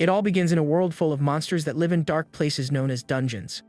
It all begins in a world full of monsters that live in dark places known as dungeons.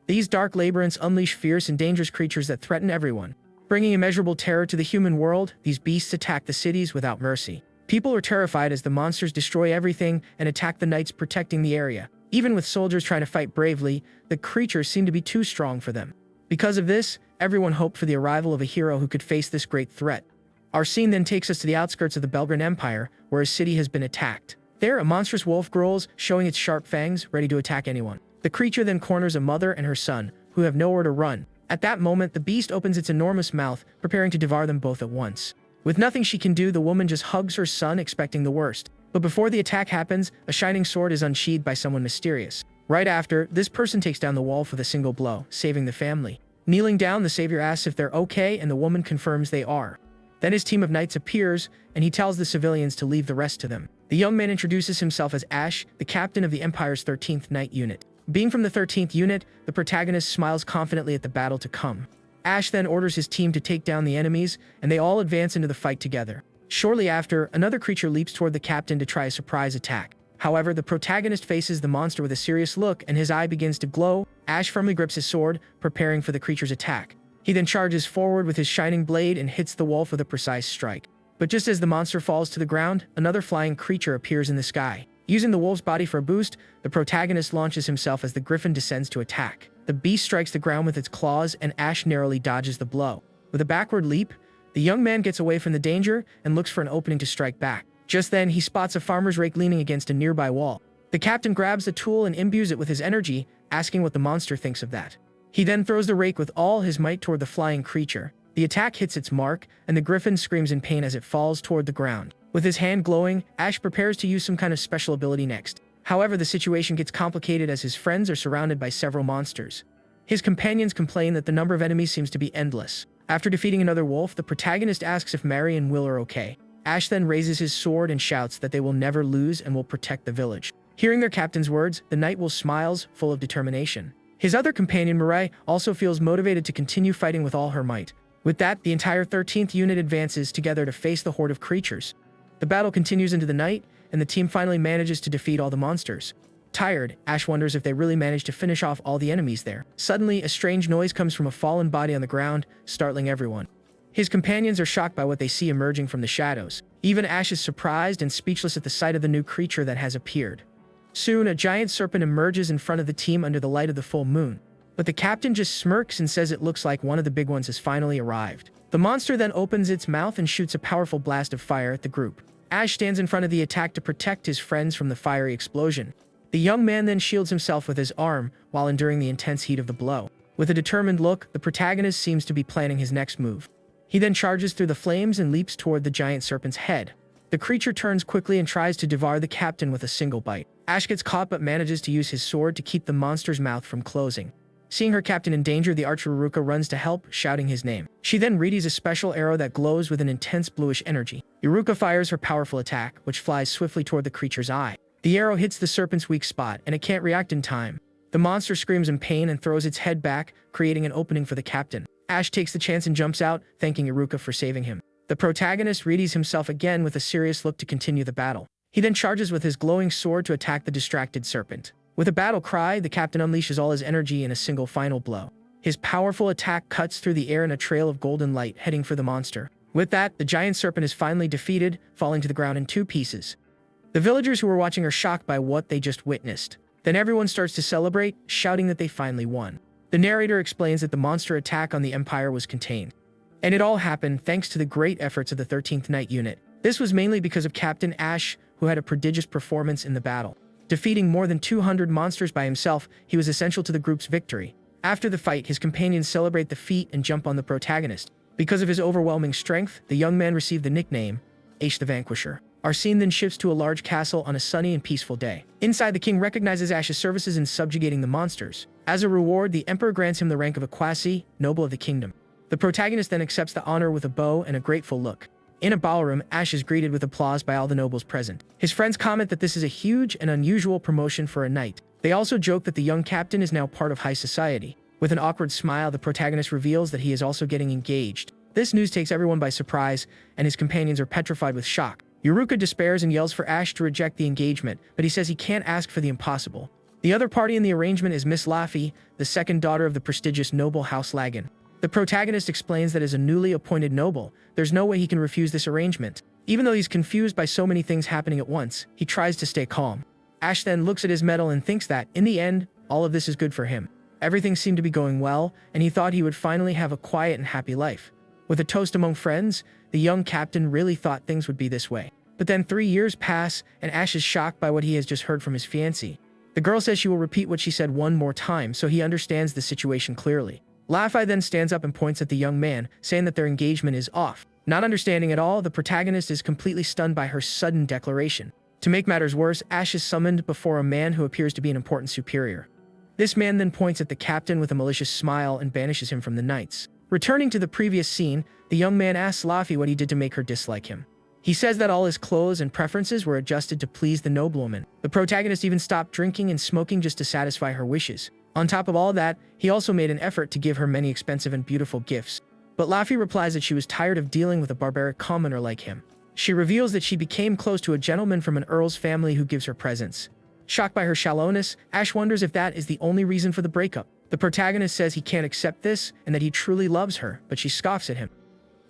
These dark labyrinths unleash fierce and dangerous creatures that threaten everyone. Bringing immeasurable terror to the human world, these beasts attack the cities without mercy. People are terrified as the monsters destroy everything and attack the knights protecting the area. Even with soldiers trying to fight bravely, the creatures seem to be too strong for them. Because of this, everyone hoped for the arrival of a hero who could face this great threat. Our scene then takes us to the outskirts of the Belgrade Empire, where a city has been attacked. There, a monstrous wolf growls, showing its sharp fangs, ready to attack anyone. The creature then corners a mother and her son, who have nowhere to run. At that moment, the beast opens its enormous mouth, preparing to devour them both at once. With nothing she can do, the woman just hugs her son, expecting the worst. But before the attack happens, a shining sword is unsheathed by someone mysterious. Right after, this person takes down the wolf with a single blow, saving the family. Kneeling down, the savior asks if they're okay, and the woman confirms they are. Then his team of knights appears, and he tells the civilians to leave the rest to them. The young man introduces himself as Ash, the captain of the Empire's 13th Knight Unit. Being from the 13th Unit, the protagonist smiles confidently at the battle to come. Ash then orders his team to take down the enemies, and they all advance into the fight together. Shortly after, another creature leaps toward the captain to try a surprise attack. However, the protagonist faces the monster with a serious look, and his eye begins to glow. Ash firmly grips his sword, preparing for the creature's attack. He then charges forward with his shining blade and hits the wolf with a precise strike. But just as the monster falls to the ground, another flying creature appears in the sky. Using the wolf's body for a boost, the protagonist launches himself as the griffin descends to attack. The beast strikes the ground with its claws, and Ash narrowly dodges the blow. With a backward leap, the young man gets away from the danger and looks for an opening to strike back. Just then, he spots a farmer's rake leaning against a nearby wall. The captain grabs the tool and imbues it with his energy, asking what the monster thinks of that. He then throws the rake with all his might toward the flying creature. The attack hits its mark, and the griffin screams in pain as it falls toward the ground. With his hand glowing, Ash prepares to use some kind of special ability next. However, the situation gets complicated as his friends are surrounded by several monsters. His companions complain that the number of enemies seems to be endless. After defeating another wolf, the protagonist asks if Mary and Will are okay. Ash then raises his sword and shouts that they will never lose and will protect the village. Hearing their captain's words, the knight will smiles, full of determination. His other companion, Mirai, also feels motivated to continue fighting with all her might. With that, the entire 13th unit advances together to face the horde of creatures. The battle continues into the night, and the team finally manages to defeat all the monsters. Tired, Ash wonders if they really managed to finish off all the enemies there. Suddenly, a strange noise comes from a fallen body on the ground, startling everyone. His companions are shocked by what they see emerging from the shadows. Even Ash is surprised and speechless at the sight of the new creature that has appeared. Soon, a giant serpent emerges in front of the team under the light of the full moon. But the captain just smirks and says it looks like one of the big ones has finally arrived. The monster then opens its mouth and shoots a powerful blast of fire at the group. Ash stands in front of the attack to protect his friends from the fiery explosion. The young man then shields himself with his arm while enduring the intense heat of the blow. With a determined look, the protagonist seems to be planning his next move. He then charges through the flames and leaps toward the giant serpent's head. The creature turns quickly and tries to devour the captain with a single bite. Ash gets caught but manages to use his sword to keep the monster's mouth from closing. Seeing her captain in danger, the archer Yuruka runs to help, shouting his name. She then readies a special arrow that glows with an intense bluish energy. Yuruka fires her powerful attack, which flies swiftly toward the creature's eye. The arrow hits the serpent's weak spot, and it can't react in time. The monster screams in pain and throws its head back, creating an opening for the captain. Ash takes the chance and jumps out, thanking Yuruka for saving him. The protagonist readies himself again with a serious look to continue the battle. He then charges with his glowing sword to attack the distracted serpent. With a battle cry, the captain unleashes all his energy in a single final blow. His powerful attack cuts through the air in a trail of golden light, heading for the monster. With that, the giant serpent is finally defeated, falling to the ground in 2 pieces. The villagers who were watching are shocked by what they just witnessed. Then everyone starts to celebrate, shouting that they finally won. The narrator explains that the monster attack on the Empire was contained. And it all happened thanks to the great efforts of the 13th Knight Unit. This was mainly because of Captain Ash, who had a prodigious performance in the battle. Defeating more than 200 monsters by himself, he was essential to the group's victory. After the fight, his companions celebrate the feat and jump on the protagonist. Because of his overwhelming strength, the young man received the nickname Ash the Vanquisher. Our scene then shifts to a large castle on a sunny and peaceful day. Inside, the king recognizes Ash's services in subjugating the monsters. As a reward, the emperor grants him the rank of a Kwasi, noble of the kingdom. The protagonist then accepts the honor with a bow and a grateful look. In a ballroom, Ash is greeted with applause by all the nobles present. His friends comment that this is a huge and unusual promotion for a knight. They also joke that the young captain is now part of high society. With an awkward smile, the protagonist reveals that he is also getting engaged. This news takes everyone by surprise, and his companions are petrified with shock. Yuruka despairs and yells for Ash to reject the engagement, but he says he can't ask for the impossible. The other party in the arrangement is Miss Laffy, the second daughter of the prestigious noble House Lagan. The protagonist explains that as a newly appointed noble, there's no way he can refuse this arrangement. Even though he's confused by so many things happening at once, he tries to stay calm. Ash then looks at his medal and thinks that, in the end, all of this is good for him. Everything seemed to be going well, and he thought he would finally have a quiet and happy life. With a toast among friends, the young captain really thought things would be this way. But then 3 years pass, and Ash is shocked by what he has just heard from his fiancée. The girl says she will repeat what she said one more time, so he understands the situation clearly. Laffy then stands up and points at the young man, saying that their engagement is off. Not understanding at all, the protagonist is completely stunned by her sudden declaration. To make matters worse, Ash is summoned before a man who appears to be an important superior. This man then points at the captain with a malicious smile and banishes him from the Knights. Returning to the previous scene, the young man asks Laffy what he did to make her dislike him. He says that all his clothes and preferences were adjusted to please the noblewoman. The protagonist even stopped drinking and smoking just to satisfy her wishes. On top of all that, he also made an effort to give her many expensive and beautiful gifts. But Laffy replies that she was tired of dealing with a barbaric commoner like him. She reveals that she became close to a gentleman from an earl's family who gives her presents. Shocked by her shallowness, Ash wonders if that is the only reason for the breakup. The protagonist says he can't accept this and that he truly loves her, but she scoffs at him.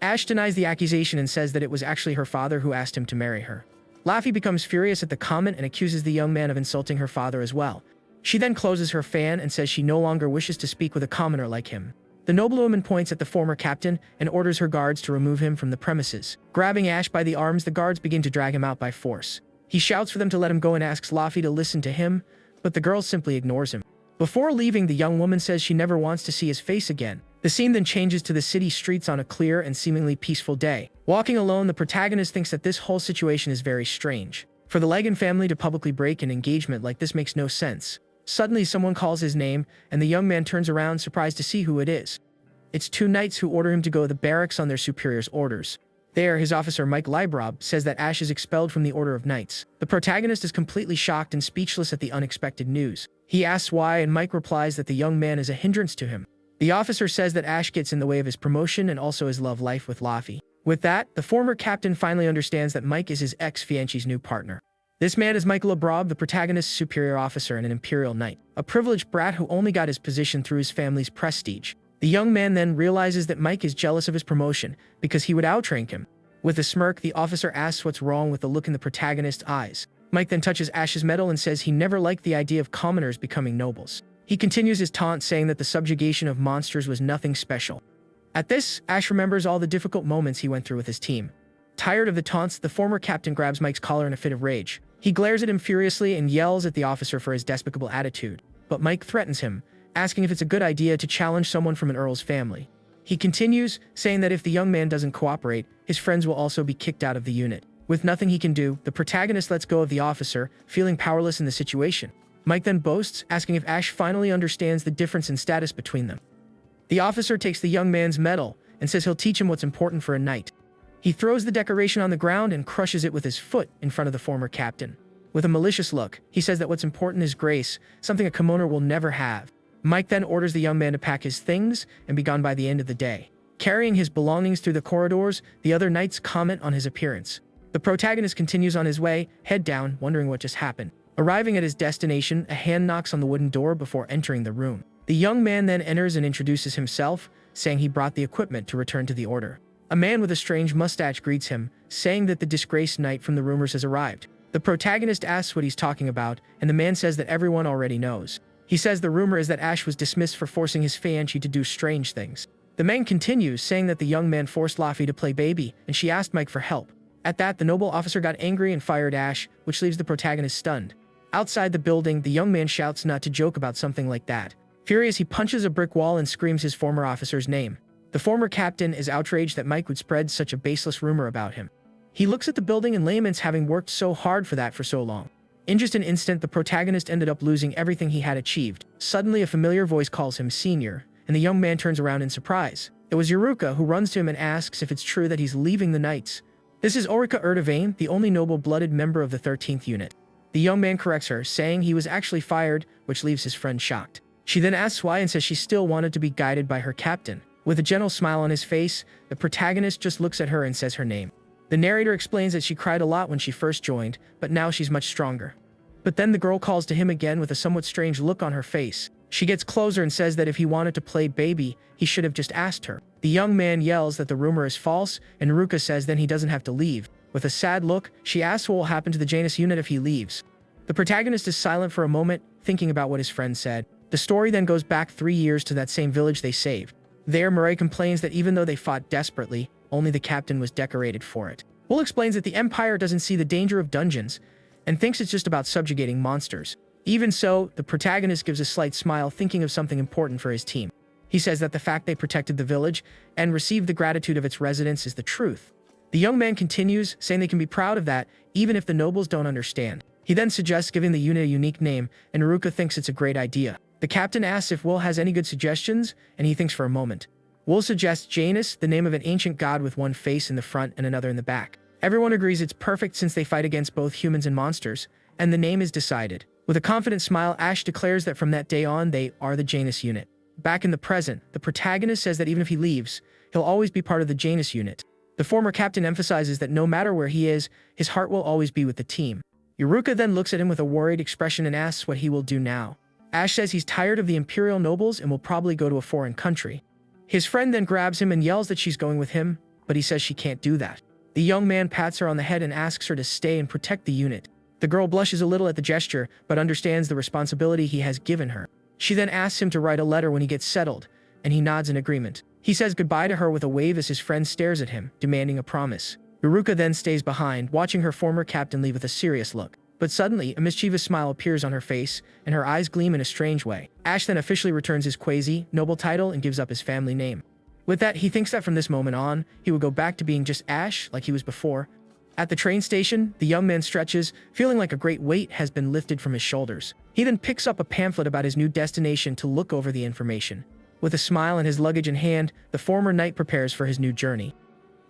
Ash denies the accusation and says that it was actually her father who asked him to marry her. Laffy becomes furious at the comment and accuses the young man of insulting her father as well. She then closes her fan and says she no longer wishes to speak with a commoner like him. The noblewoman points at the former captain and orders her guards to remove him from the premises. Grabbing Ash by the arms, the guards begin to drag him out by force. He shouts for them to let him go and asks Laffy to listen to him, but the girl simply ignores him. Before leaving, the young woman says she never wants to see his face again. The scene then changes to the city streets on a clear and seemingly peaceful day. Walking alone, the protagonist thinks that this whole situation is very strange. For the Lagan family to publicly break an engagement like this makes no sense. Suddenly, someone calls his name, and the young man turns around, surprised to see who it is. It's two knights who order him to go to the barracks on their superior's orders. There, his officer Mike Librob says that Ash is expelled from the Order of Knights. The protagonist is completely shocked and speechless at the unexpected news. He asks why, and Mike replies that the young man is a hindrance to him. The officer says that Ash gets in the way of his promotion and also his love life with Laffy. With that, the former captain finally understands that Mike is his ex-fiancée's new partner. This man is Mike Librob, the protagonist's superior officer and an imperial knight, a privileged brat who only got his position through his family's prestige. The young man then realizes that Mike is jealous of his promotion because he would outrank him. With a smirk, the officer asks what's wrong with the look in the protagonist's eyes. Mike then touches Ash's medal and says he never liked the idea of commoners becoming nobles. He continues his taunt, saying that the subjugation of monsters was nothing special. At this, Ash remembers all the difficult moments he went through with his team. Tired of the taunts, the former captain grabs Mike's collar in a fit of rage. He glares at him furiously and yells at the officer for his despicable attitude. But Mike threatens him, asking if it's a good idea to challenge someone from an earl's family. He continues, saying that if the young man doesn't cooperate, his friends will also be kicked out of the unit. With nothing he can do, the protagonist lets go of the officer, feeling powerless in the situation. Mike then boasts, asking if Ash finally understands the difference in status between them. The officer takes the young man's medal and says he'll teach him what's important for a knight. He throws the decoration on the ground and crushes it with his foot in front of the former captain. With a malicious look, he says that what's important is grace, something a kimono will never have. Mike then orders the young man to pack his things and be gone by the end of the day. Carrying his belongings through the corridors, the other knights comment on his appearance. The protagonist continues on his way, head down, wondering what just happened. Arriving at his destination, a hand knocks on the wooden door before entering the room. The young man then enters and introduces himself, saying he brought the equipment to return to the order. A man with a strange mustache greets him, saying that the disgraced knight from the rumors has arrived. The protagonist asks what he's talking about, and the man says that everyone already knows. He says the rumor is that Ash was dismissed for forcing his fiancée to do strange things. The man continues, saying that the young man forced Laffy to play baby, and she asked Mike for help. At that, the noble officer got angry and fired Ash, which leaves the protagonist stunned. Outside the building, the young man shouts not to joke about something like that. Furious, he punches a brick wall and screams his former officer's name. The former captain is outraged that Mike would spread such a baseless rumor about him. He looks at the building and laments having worked so hard for that for so long. In just an instant, the protagonist ended up losing everything he had achieved. Suddenly, a familiar voice calls him senior, and the young man turns around in surprise. It was Yuruka, who runs to him and asks if it's true that he's leaving the Knights. This is Ulrika Erdevane, the only noble-blooded member of the 13th unit. The young man corrects her, saying he was actually fired, which leaves his friend shocked. She then asks why and says she still wanted to be guided by her captain. With a gentle smile on his face, the protagonist just looks at her and says her name. The narrator explains that she cried a lot when she first joined, but now she's much stronger. But then the girl calls to him again with a somewhat strange look on her face. She gets closer and says that if he wanted to play baby, he should have just asked her. The young man yells that the rumor is false, and Yuruka says then he doesn't have to leave. With a sad look, she asks what will happen to the Janus unit if he leaves. The protagonist is silent for a moment, thinking about what his friend said. The story then goes back 3 years to that same village they saved. There, Murray complains that even though they fought desperately, only the captain was decorated for it. Will explains that the Empire doesn't see the danger of dungeons, and thinks it's just about subjugating monsters. Even so, the protagonist gives a slight smile, thinking of something important for his team. He says that the fact they protected the village and received the gratitude of its residents is the truth. The young man continues, saying they can be proud of that, even if the nobles don't understand. He then suggests giving the unit a unique name, and Yuruka thinks it's a great idea. The captain asks if Will has any good suggestions, and he thinks for a moment. Will suggests Janus, the name of an ancient god with one face in the front and another in the back. Everyone agrees it's perfect since they fight against both humans and monsters, and the name is decided. With a confident smile, Ash declares that from that day on, they are the Janus unit. Back in the present, the protagonist says that even if he leaves, he'll always be part of the Janus unit. The former captain emphasizes that no matter where he is, his heart will always be with the team. Yuruka then looks at him with a worried expression and asks what he will do now. Ash says he's tired of the imperial nobles and will probably go to a foreign country. His friend then grabs him and yells that she's going with him, but he says she can't do that. The young man pats her on the head and asks her to stay and protect the unit. The girl blushes a little at the gesture, but understands the responsibility he has given her. She then asks him to write a letter when he gets settled, and he nods in agreement. He says goodbye to her with a wave as his friend stares at him, demanding a promise. Yuruka then stays behind, watching her former captain leave with a serious look. But suddenly, a mischievous smile appears on her face, and her eyes gleam in a strange way. Ash then officially returns his quasi-noble title and gives up his family name. With that, he thinks that from this moment on, he will go back to being just Ash, like he was before. At the train station, the young man stretches, feeling like a great weight has been lifted from his shoulders. He then picks up a pamphlet about his new destination to look over the information. With a smile and his luggage in hand, the former knight prepares for his new journey.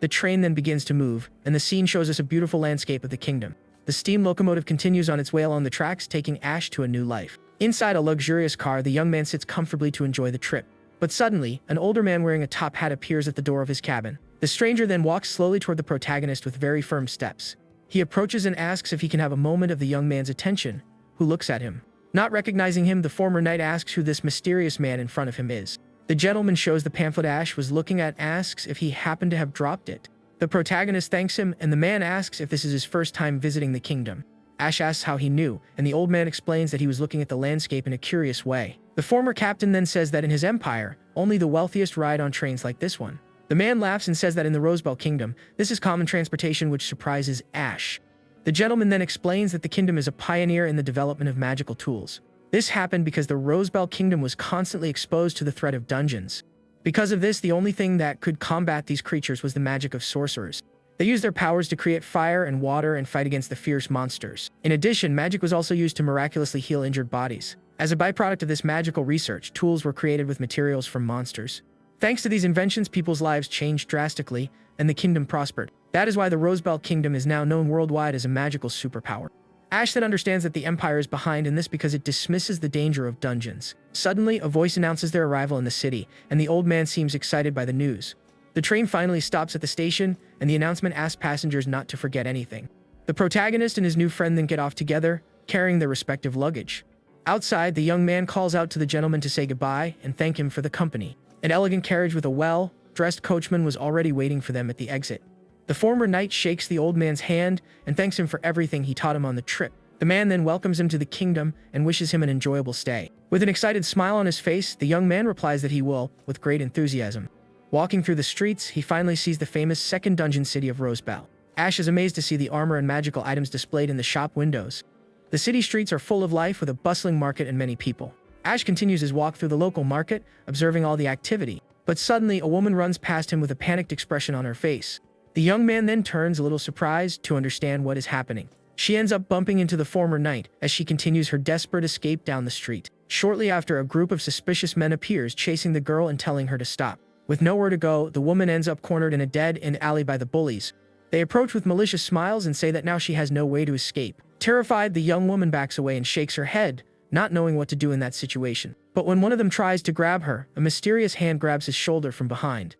The train then begins to move, and the scene shows us a beautiful landscape of the kingdom. The steam locomotive continues on its way along the tracks, taking Ash to a new life. Inside a luxurious car, the young man sits comfortably to enjoy the trip. But suddenly, an older man wearing a top hat appears at the door of his cabin. The stranger then walks slowly toward the protagonist with very firm steps. He approaches and asks if he can have a moment of the young man's attention, who looks at him. Not recognizing him, the former knight asks who this mysterious man in front of him is. The gentleman shows the pamphlet Ash was looking at, asks if he happened to have dropped it. The protagonist thanks him, and the man asks if this is his first time visiting the kingdom. Ash asks how he knew, and the old man explains that he was looking at the landscape in a curious way. The former captain then says that in his empire, only the wealthiest ride on trains like this one. The man laughs and says that in the Rosebell kingdom, this is common transportation, which surprises Ash. The gentleman then explains that the kingdom is a pioneer in the development of magical tools. This happened because the Rosebell kingdom was constantly exposed to the threat of dungeons. Because of this, the only thing that could combat these creatures was the magic of sorcerers. They used their powers to create fire and water and fight against the fierce monsters. In addition, magic was also used to miraculously heal injured bodies. As a byproduct of this magical research, tools were created with materials from monsters. Thanks to these inventions, people's lives changed drastically, and the kingdom prospered. That is why the Rosebell kingdom is now known worldwide as a magical superpower. Ash then understands that the Empire is behind in this because it dismisses the danger of dungeons. Suddenly, a voice announces their arrival in the city, and the old man seems excited by the news. The train finally stops at the station, and the announcement asks passengers not to forget anything. The protagonist and his new friend then get off together, carrying their respective luggage. Outside, the young man calls out to the gentleman to say goodbye and thank him for the company. An elegant carriage with a well-dressed coachman was already waiting for them at the exit. The former knight shakes the old man's hand and thanks him for everything he taught him on the trip. The man then welcomes him to the kingdom and wishes him an enjoyable stay. With an excited smile on his face, the young man replies that he will, with great enthusiasm. Walking through the streets, he finally sees the famous second dungeon city of Rosebell. Ash is amazed to see the armor and magical items displayed in the shop windows. The city streets are full of life with a bustling market and many people. Ash continues his walk through the local market, observing all the activity. But suddenly, a woman runs past him with a panicked expression on her face. The young man then turns a little surprised to understand what is happening. She ends up bumping into the former knight as she continues her desperate escape down the street. Shortly after, a group of suspicious men appears, chasing the girl and telling her to stop. With nowhere to go, the woman ends up cornered in a dead-end alley by the bullies. They approach with malicious smiles and say that now she has no way to escape. Terrified, the young woman backs away and shakes her head, not knowing what to do in that situation. But when one of them tries to grab her, a mysterious hand grabs his shoulder from behind.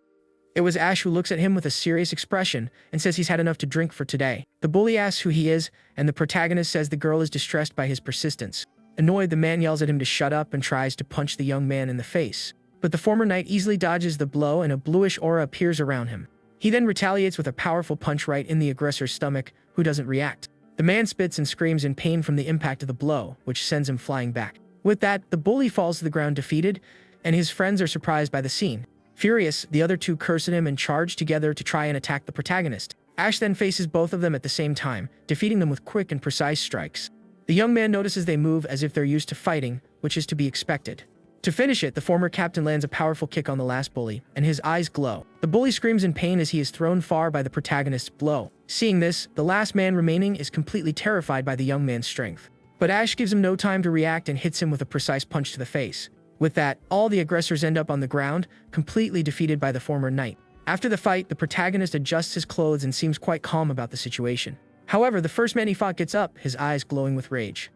It was Ash who looks at him with a serious expression and says he's had enough to drink for today. The bully asks who he is, and the protagonist says the girl is distressed by his persistence. Annoyed, the man yells at him to shut up and tries to punch the young man in the face. But the former knight easily dodges the blow and a bluish aura appears around him. He then retaliates with a powerful punch right in the aggressor's stomach, who doesn't react. The man spits and screams in pain from the impact of the blow, which sends him flying back. With that, the bully falls to the ground defeated, and his friends are surprised by the scene. Furious, the other two curse at him and charge together to try and attack the protagonist. Ash then faces both of them at the same time, defeating them with quick and precise strikes. The young man notices they move as if they're used to fighting, which is to be expected. To finish it, the former captain lands a powerful kick on the last bully, and his eyes glow. The bully screams in pain as he is thrown far by the protagonist's blow. Seeing this, the last man remaining is completely terrified by the young man's strength. But Ash gives him no time to react and hits him with a precise punch to the face. With that, all the aggressors end up on the ground, completely defeated by the former knight. After the fight, the protagonist adjusts his clothes and seems quite calm about the situation. However, the first man he fought gets up, his eyes glowing with rage.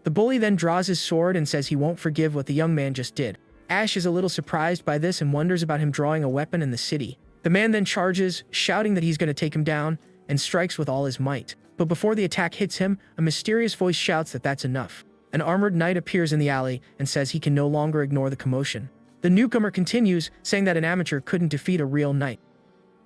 The bully then draws his sword and says he won't forgive what the young man just did. Ash is a little surprised by this and wonders about him drawing a weapon in the city. The man then charges, shouting that he's going to take him down, and strikes with all his might. But before the attack hits him, a mysterious voice shouts that that's enough. An armored knight appears in the alley and says he can no longer ignore the commotion. The newcomer continues, saying that an amateur couldn't defeat a real knight.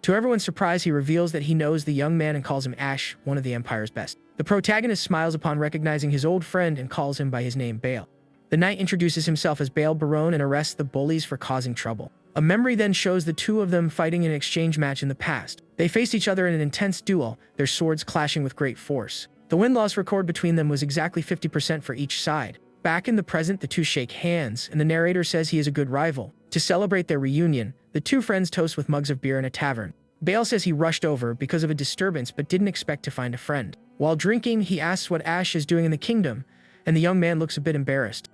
To everyone's surprise, he reveals that he knows the young man and calls him Ash, one of the Empire's best. The protagonist smiles upon recognizing his old friend and calls him by his name Bale. The knight introduces himself as Bale Barone and arrests the bullies for causing trouble. A memory then shows the two of them fighting in an exchange match in the past. They faced each other in an intense duel, their swords clashing with great force. The win-loss record between them was exactly 50% for each side. Back in the present, the two shake hands, and the narrator says he is a good rival. To celebrate their reunion, the two friends toast with mugs of beer in a tavern. Bale says he rushed over because of a disturbance but didn't expect to find a friend. While drinking, he asks what Ash is doing in the kingdom, and the young man looks a bit embarrassed.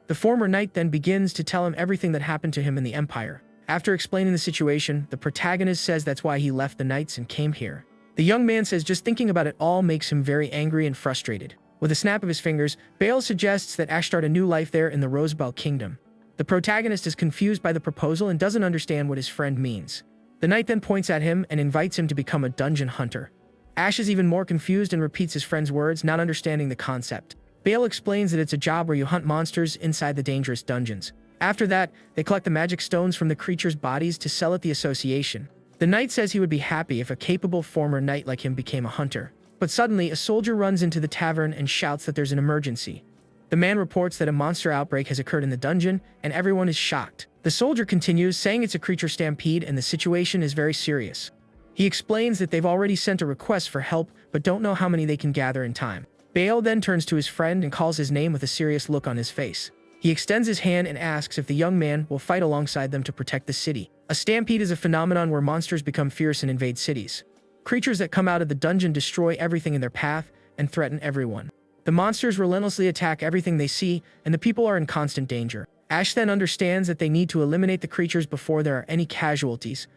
The former knight then begins to tell him everything that happened to him in the Empire. After explaining the situation, the protagonist says that's why he left the knights and came here. The young man says just thinking about it all makes him very angry and frustrated. With a snap of his fingers, Bale suggests that Ash start a new life there in the Rosebell kingdom. The protagonist is confused by the proposal and doesn't understand what his friend means. The knight then points at him and invites him to become a dungeon hunter. Ash is even more confused and repeats his friend's words, not understanding the concept. Bale explains that it's a job where you hunt monsters inside the dangerous dungeons. After that, they collect the magic stones from the creatures' bodies to sell at the association. The knight says he would be happy if a capable former knight like him became a hunter. But suddenly, a soldier runs into the tavern and shouts that there's an emergency. The man reports that a monster outbreak has occurred in the dungeon, and everyone is shocked. The soldier continues, saying it's a creature stampede and the situation is very serious. He explains that they've already sent a request for help, but don't know how many they can gather in time. Bale then turns to his friend and calls his name with a serious look on his face. He extends his hand and asks if the young man will fight alongside them to protect the city. A stampede is a phenomenon where monsters become fierce and invade cities. Creatures that come out of the dungeon destroy everything in their path and threaten everyone. The monsters relentlessly attack everything they see, and the people are in constant danger. Ash then understands that they need to eliminate the creatures before there are any casualties.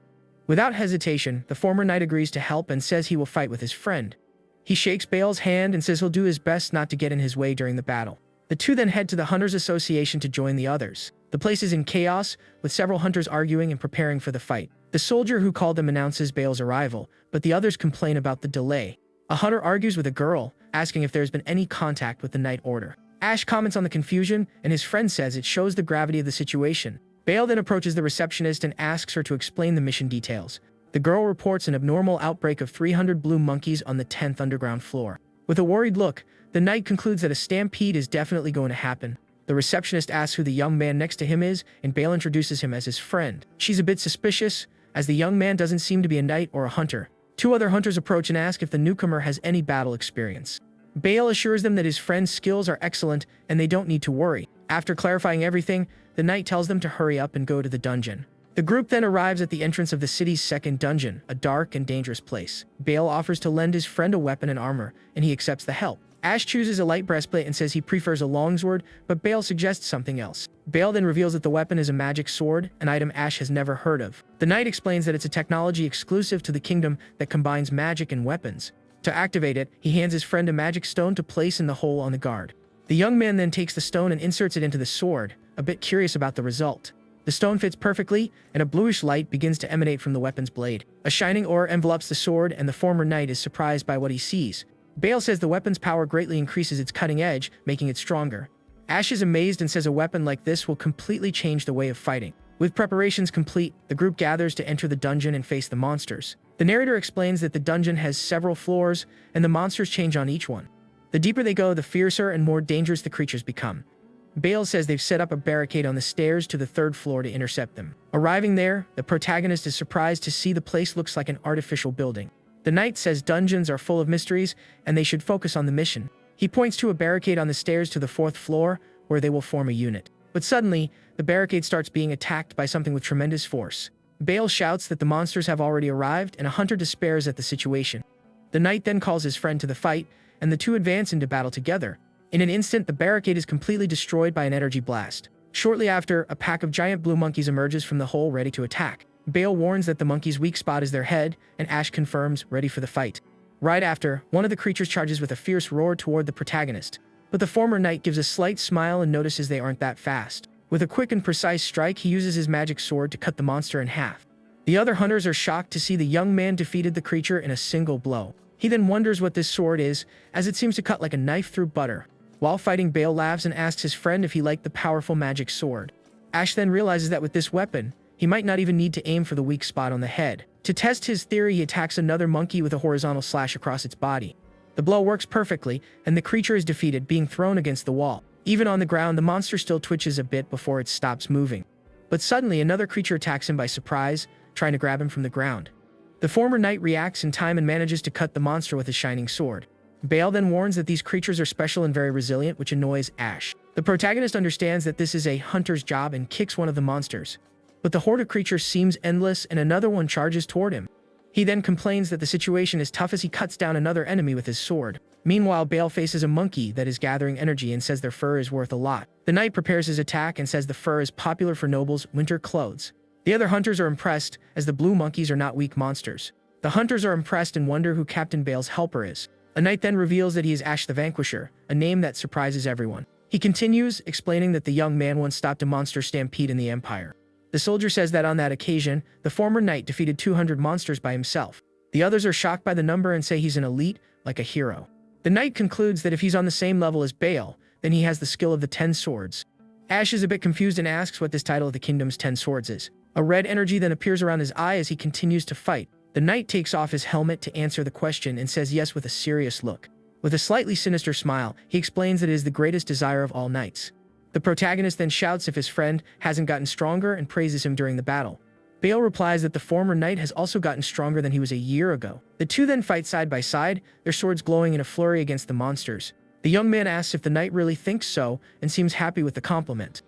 Without hesitation, the former knight agrees to help and says he will fight with his friend. He shakes Bale's hand and says he'll do his best not to get in his way during the battle. The two then head to the Hunters Association to join the others. The place is in chaos, with several hunters arguing and preparing for the fight. The soldier who called them announces Bale's arrival, but the others complain about the delay. A hunter argues with a girl, asking if there's been any contact with the Night Order. Ash comments on the confusion, and his friend says it shows the gravity of the situation. Bale then approaches the receptionist and asks her to explain the mission details. The girl reports an abnormal outbreak of 300 blue monkeys on the 10th underground floor. With a worried look, the knight concludes that a stampede is definitely going to happen. The receptionist asks who the young man next to him is, and Bale introduces him as his friend. She's a bit suspicious, as the young man doesn't seem to be a knight or a hunter. Two other hunters approach and ask if the newcomer has any battle experience. Bale assures them that his friend's skills are excellent and they don't need to worry. After clarifying everything, the knight tells them to hurry up and go to the dungeon. The group then arrives at the entrance of the city's second dungeon, a dark and dangerous place. Bale offers to lend his friend a weapon and armor, and he accepts the help. Ash chooses a light breastplate and says he prefers a longsword, but Bale suggests something else. Bale then reveals that the weapon is a magic sword, an item Ash has never heard of. The knight explains that it's a technology exclusive to the kingdom that combines magic and weapons. To activate it, he hands his friend a magic stone to place in the hole on the guard. The young man then takes the stone and inserts it into the sword, a bit curious about the result. The stone fits perfectly, and a bluish light begins to emanate from the weapon's blade. A shining aura envelops the sword, and the former knight is surprised by what he sees. Bale says the weapon's power greatly increases its cutting edge, making it stronger. Ash is amazed and says a weapon like this will completely change the way of fighting. With preparations complete, the group gathers to enter the dungeon and face the monsters. The narrator explains that the dungeon has several floors, and the monsters change on each one. The deeper they go, the fiercer and more dangerous the creatures become. Bale says they've set up a barricade on the stairs to the 3rd floor to intercept them. Arriving there, the protagonist is surprised to see the place looks like an artificial building. The knight says dungeons are full of mysteries, and they should focus on the mission. He points to a barricade on the stairs to the 4th floor, where they will form a unit. But suddenly, the barricade starts being attacked by something with tremendous force. Bale shouts that the monsters have already arrived, and a hunter despairs at the situation. The knight then calls his friend to the fight, and the two advance into battle together. In an instant, the barricade is completely destroyed by an energy blast. Shortly after, a pack of giant blue monkeys emerges from the hole ready to attack. Bale warns that the monkey's weak spot is their head, and Ash confirms, ready for the fight. Right after, one of the creatures charges with a fierce roar toward the protagonist. But the former knight gives a slight smile and notices they aren't that fast. With a quick and precise strike, he uses his magic sword to cut the monster in half. The other hunters are shocked to see the young man defeated the creature in a single blow. He then wonders what this sword is, as it seems to cut like a knife through butter. While fighting, Bale laughs and asks his friend if he liked the powerful magic sword. Ash then realizes that with this weapon, he might not even need to aim for the weak spot on the head. To test his theory, he attacks another monkey with a horizontal slash across its body. The blow works perfectly, and the creature is defeated, being thrown against the wall. Even on the ground, the monster still twitches a bit before it stops moving. But suddenly, another creature attacks him by surprise, trying to grab him from the ground. The former knight reacts in time and manages to cut the monster with his shining sword. Bale then warns that these creatures are special and very resilient, which annoys Ash. The protagonist understands that this is a hunter's job and kicks one of the monsters. But the horde of creatures seems endless, and another one charges toward him. He then complains that the situation is tough as he cuts down another enemy with his sword. Meanwhile, Bale faces a monkey that is gathering energy and says their fur is worth a lot. The knight prepares his attack and says the fur is popular for nobles' winter clothes. The other hunters are impressed, as the blue monkeys are not weak monsters. The hunters are impressed and wonder who Captain Bale's helper is. A knight then reveals that he is Ash the Vanquisher, a name that surprises everyone. He continues, explaining that the young man once stopped a monster stampede in the Empire. The soldier says that on that occasion, the former knight defeated 200 monsters by himself. The others are shocked by the number and say he's an elite, like a hero. The knight concludes that if he's on the same level as Bale, then he has the skill of the 10 swords. Ash is a bit confused and asks what this title of the kingdom's 10 swords is. A red energy then appears around his eye as he continues to fight. The knight takes off his helmet to answer the question and says yes with a serious look. With a slightly sinister smile, he explains that it is the greatest desire of all knights. The protagonist then shouts if his friend hasn't gotten stronger and praises him during the battle. Bale replies that the former knight has also gotten stronger than he was a year ago. The two then fight side by side, their swords glowing in a flurry against the monsters. The young man asks if the knight really thinks so and seems happy with the compliment.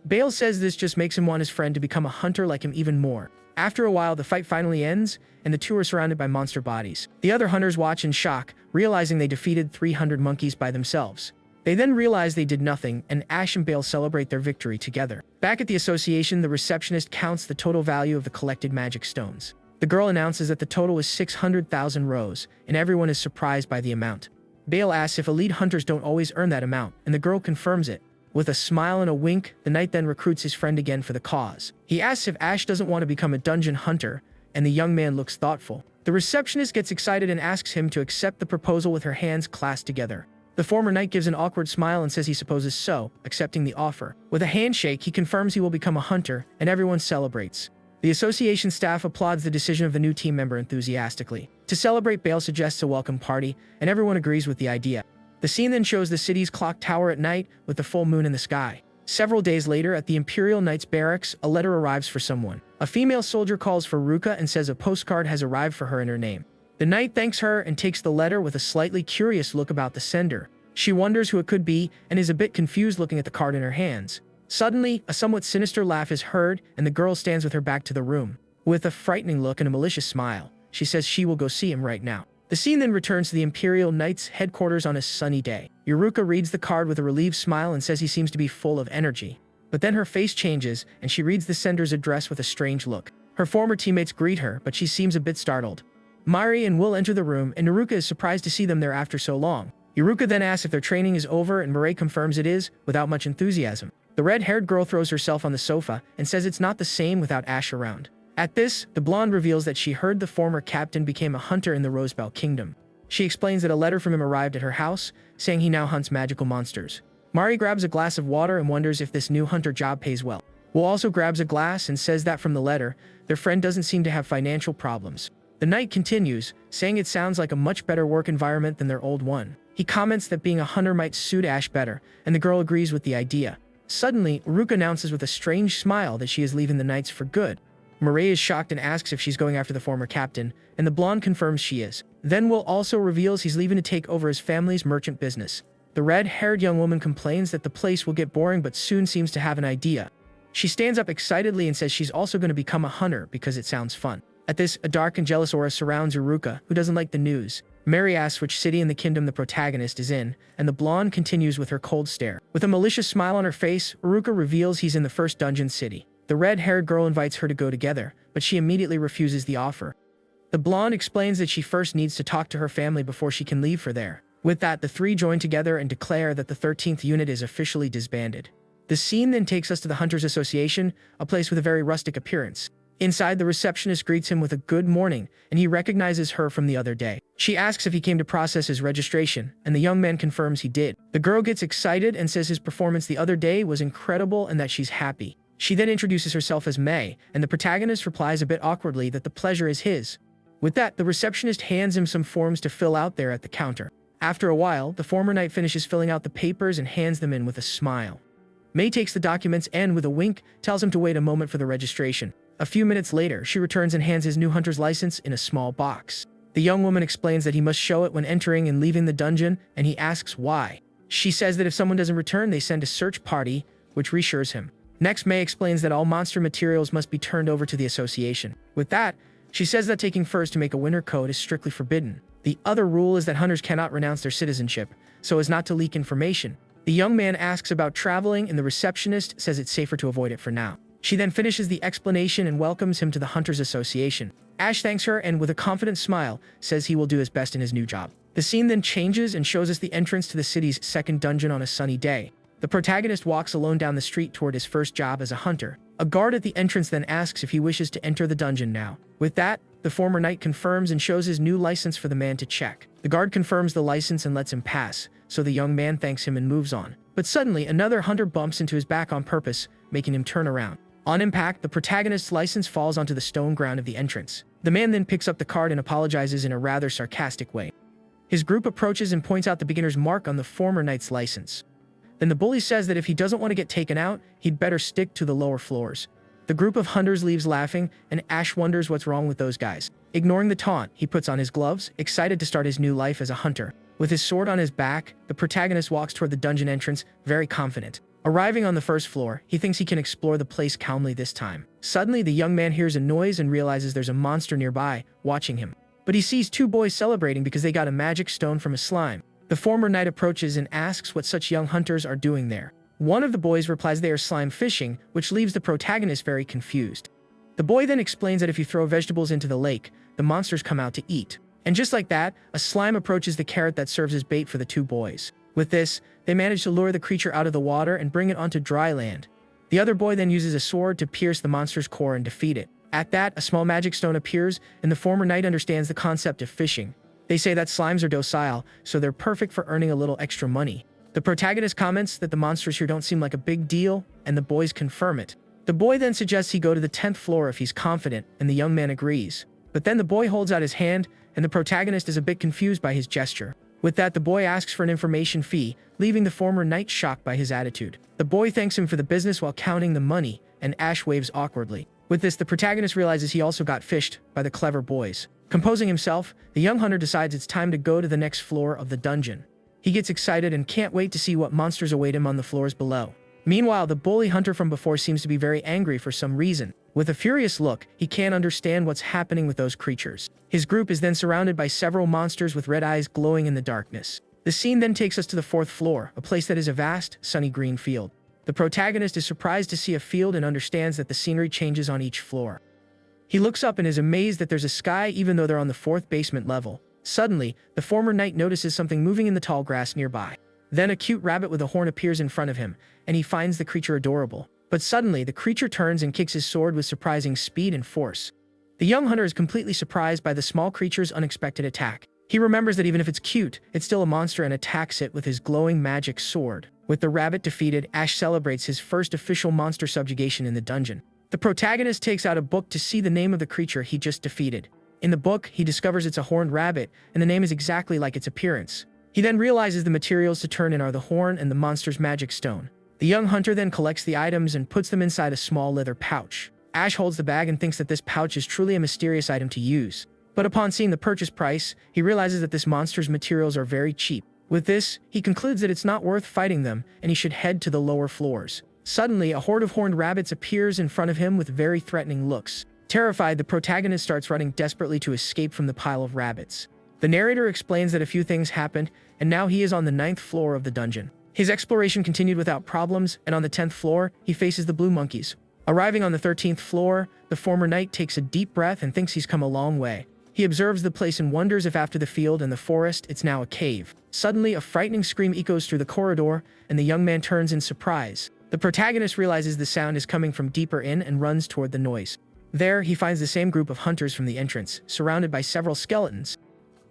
Bale says this just makes him want his friend to become a hunter like him even more. After a while, the fight finally ends, and the two are surrounded by monster bodies. The other hunters watch in shock, realizing they defeated 300 monkeys by themselves. They then realize they did nothing, and Ash and Bale celebrate their victory together. Back at the association, the receptionist counts the total value of the collected magic stones. The girl announces that the total is 600,000 rows, and everyone is surprised by the amount. Bale asks if elite hunters don't always earn that amount, and the girl confirms it. With a smile and a wink, the knight then recruits his friend again for the cause. He asks if Ash doesn't want to become a dungeon hunter, and the young man looks thoughtful. The receptionist gets excited and asks him to accept the proposal with her hands clasped together. The former knight gives an awkward smile and says he supposes so, accepting the offer. With a handshake, he confirms he will become a hunter, and everyone celebrates. The association staff applauds the decision of the new team member enthusiastically. To celebrate, Bale suggests a welcome party, and everyone agrees with the idea. The scene then shows the city's clock tower at night with the full moon in the sky. Several days later, at the Imperial Knights Barracks, a letter arrives for someone. A female soldier calls for Yuruka and says a postcard has arrived for her in her name. The knight thanks her and takes the letter with a slightly curious look about the sender. She wonders who it could be and is a bit confused looking at the card in her hands. Suddenly, a somewhat sinister laugh is heard, and the girl stands with her back to the room. With a frightening look and a malicious smile, she says she will go see him right now. The scene then returns to the Imperial Knights headquarters on a sunny day. Yuruka reads the card with a relieved smile and says he seems to be full of energy. But then her face changes, and she reads the sender's address with a strange look. Her former teammates greet her, but she seems a bit startled. Mari and Will enter the room, and Yuruka is surprised to see them there after so long. Yuruka then asks if their training is over, and Mirai confirms it is, without much enthusiasm. The red-haired girl throws herself on the sofa and says it's not the same without Ash around. At this, the blonde reveals that she heard the former captain became a hunter in the Rosebell Kingdom. She explains that a letter from him arrived at her house, saying he now hunts magical monsters. Mari grabs a glass of water and wonders if this new hunter job pays well. Will also grabs a glass and says that from the letter, their friend doesn't seem to have financial problems. The knight continues, saying it sounds like a much better work environment than their old one. He comments that being a hunter might suit Ash better, and the girl agrees with the idea. Suddenly, Yuruka announces with a strange smile that she is leaving the knights for good. Marae is shocked and asks if she's going after the former captain, and the blonde confirms she is. Then Will also reveals he's leaving to take over his family's merchant business. The red-haired young woman complains that the place will get boring but soon seems to have an idea. She stands up excitedly and says she's also going to become a hunter because it sounds fun. At this, a dark and jealous aura surrounds Yuruka, who doesn't like the news. Mary asks which city in the kingdom the protagonist is in, and the blonde continues with her cold stare. With a malicious smile on her face, Yuruka reveals he's in the first dungeon city. The red-haired girl invites her to go together, but she immediately refuses the offer. The blonde explains that she first needs to talk to her family before she can leave for there. With that, the three join together and declare that the 13th unit is officially disbanded. The scene then takes us to the Hunters Association, a place with a very rustic appearance. Inside, the receptionist greets him with a good morning, and he recognizes her from the other day. She asks if he came to process his registration, and the young man confirms he did. The girl gets excited and says his performance the other day was incredible and that she's happy. She then introduces herself as May, and the protagonist replies a bit awkwardly that the pleasure is his. With that, the receptionist hands him some forms to fill out there at the counter. After a while, the former knight finishes filling out the papers and hands them in with a smile. May takes the documents and, with a wink, tells him to wait a moment for the registration. A few minutes later, she returns and hands his new hunter's license in a small box. The young woman explains that he must show it when entering and leaving the dungeon, and he asks why. She says that if someone doesn't return, they send a search party, which reassures him. Next, May explains that all monster materials must be turned over to the association. With that, she says that taking furs to make a winter coat is strictly forbidden. The other rule is that hunters cannot renounce their citizenship, so as not to leak information. The young man asks about traveling, and the receptionist says it's safer to avoid it for now. She then finishes the explanation and welcomes him to the Hunters Association. Ash thanks her and, with a confident smile, says he will do his best in his new job. The scene then changes and shows us the entrance to the city's second dungeon on a sunny day. The protagonist walks alone down the street toward his first job as a hunter. A guard at the entrance then asks if he wishes to enter the dungeon now. With that, the former knight confirms and shows his new license for the man to check. The guard confirms the license and lets him pass, so the young man thanks him and moves on. But suddenly, another hunter bumps into his back on purpose, making him turn around. On impact, the protagonist's license falls onto the stone ground of the entrance. The man then picks up the card and apologizes in a rather sarcastic way. His group approaches and points out the beginner's mark on the former knight's license. Then the bully says that if he doesn't want to get taken out, he'd better stick to the lower floors. The group of hunters leaves laughing, and Ash wonders what's wrong with those guys. Ignoring the taunt, he puts on his gloves, excited to start his new life as a hunter. With his sword on his back, the protagonist walks toward the dungeon entrance, very confident. Arriving on the first floor, he thinks he can explore the place calmly this time. Suddenly, the young man hears a noise and realizes there's a monster nearby, watching him. But he sees two boys celebrating because they got a magic stone from a slime. The former knight approaches and asks what such young hunters are doing there. One of the boys replies they are slime fishing, which leaves the protagonist very confused. The boy then explains that if you throw vegetables into the lake, the monsters come out to eat. And just like that, a slime approaches the carrot that serves as bait for the two boys. With this, they manage to lure the creature out of the water and bring it onto dry land. The other boy then uses a sword to pierce the monster's core and defeat it. At that, a small magic stone appears, and the former knight understands the concept of fishing. They say that slimes are docile, so they're perfect for earning a little extra money. The protagonist comments that the monsters here don't seem like a big deal, and the boys confirm it. The boy then suggests he go to the 10th floor if he's confident, and the young man agrees. But then the boy holds out his hand, and the protagonist is a bit confused by his gesture. With that, the boy asks for an information fee, leaving the former knight shocked by his attitude. The boy thanks him for the business while counting the money, and Ash waves awkwardly. With this, the protagonist realizes he also got fished by the clever boys. Composing himself, the young hunter decides it's time to go to the next floor of the dungeon. He gets excited and can't wait to see what monsters await him on the floors below. Meanwhile, the bully hunter from before seems to be very angry for some reason. With a furious look, he can't understand what's happening with those creatures. His group is then surrounded by several monsters with red eyes glowing in the darkness. The scene then takes us to the 4th floor, a place that is a vast, sunny green field. The protagonist is surprised to see a field and understands that the scenery changes on each floor. He looks up and is amazed that there's a sky even though they're on the 4th basement level. Suddenly, the former knight notices something moving in the tall grass nearby. Then a cute rabbit with a horn appears in front of him, and he finds the creature adorable. But suddenly, the creature turns and kicks his sword with surprising speed and force. The young hunter is completely surprised by the small creature's unexpected attack. He remembers that even if it's cute, it's still a monster and attacks it with his glowing magic sword. With the rabbit defeated, Ash celebrates his first official monster subjugation in the dungeon. The protagonist takes out a book to see the name of the creature he just defeated. In the book, he discovers it's a horned rabbit, and the name is exactly like its appearance. He then realizes the materials to turn in are the horn and the monster's magic stone. The young hunter then collects the items and puts them inside a small leather pouch. Ash holds the bag and thinks that this pouch is truly a mysterious item to use. But upon seeing the purchase price, he realizes that this monster's materials are very cheap. With this, he concludes that it's not worth fighting them, and he should head to the lower floors. Suddenly, a horde of horned rabbits appears in front of him with very threatening looks. Terrified, the protagonist starts running desperately to escape from the pile of rabbits. The narrator explains that a few things happened, and now he is on the 9th floor of the dungeon. His exploration continued without problems, and on the 10th floor, he faces the blue monkeys. Arriving on the 13th floor, the former knight takes a deep breath and thinks he's come a long way. He observes the place and wonders if after the field and the forest, it's now a cave. Suddenly, a frightening scream echoes through the corridor, and the young man turns in surprise. The protagonist realizes the sound is coming from deeper in and runs toward the noise. There, he finds the same group of hunters from the entrance, surrounded by several skeletons.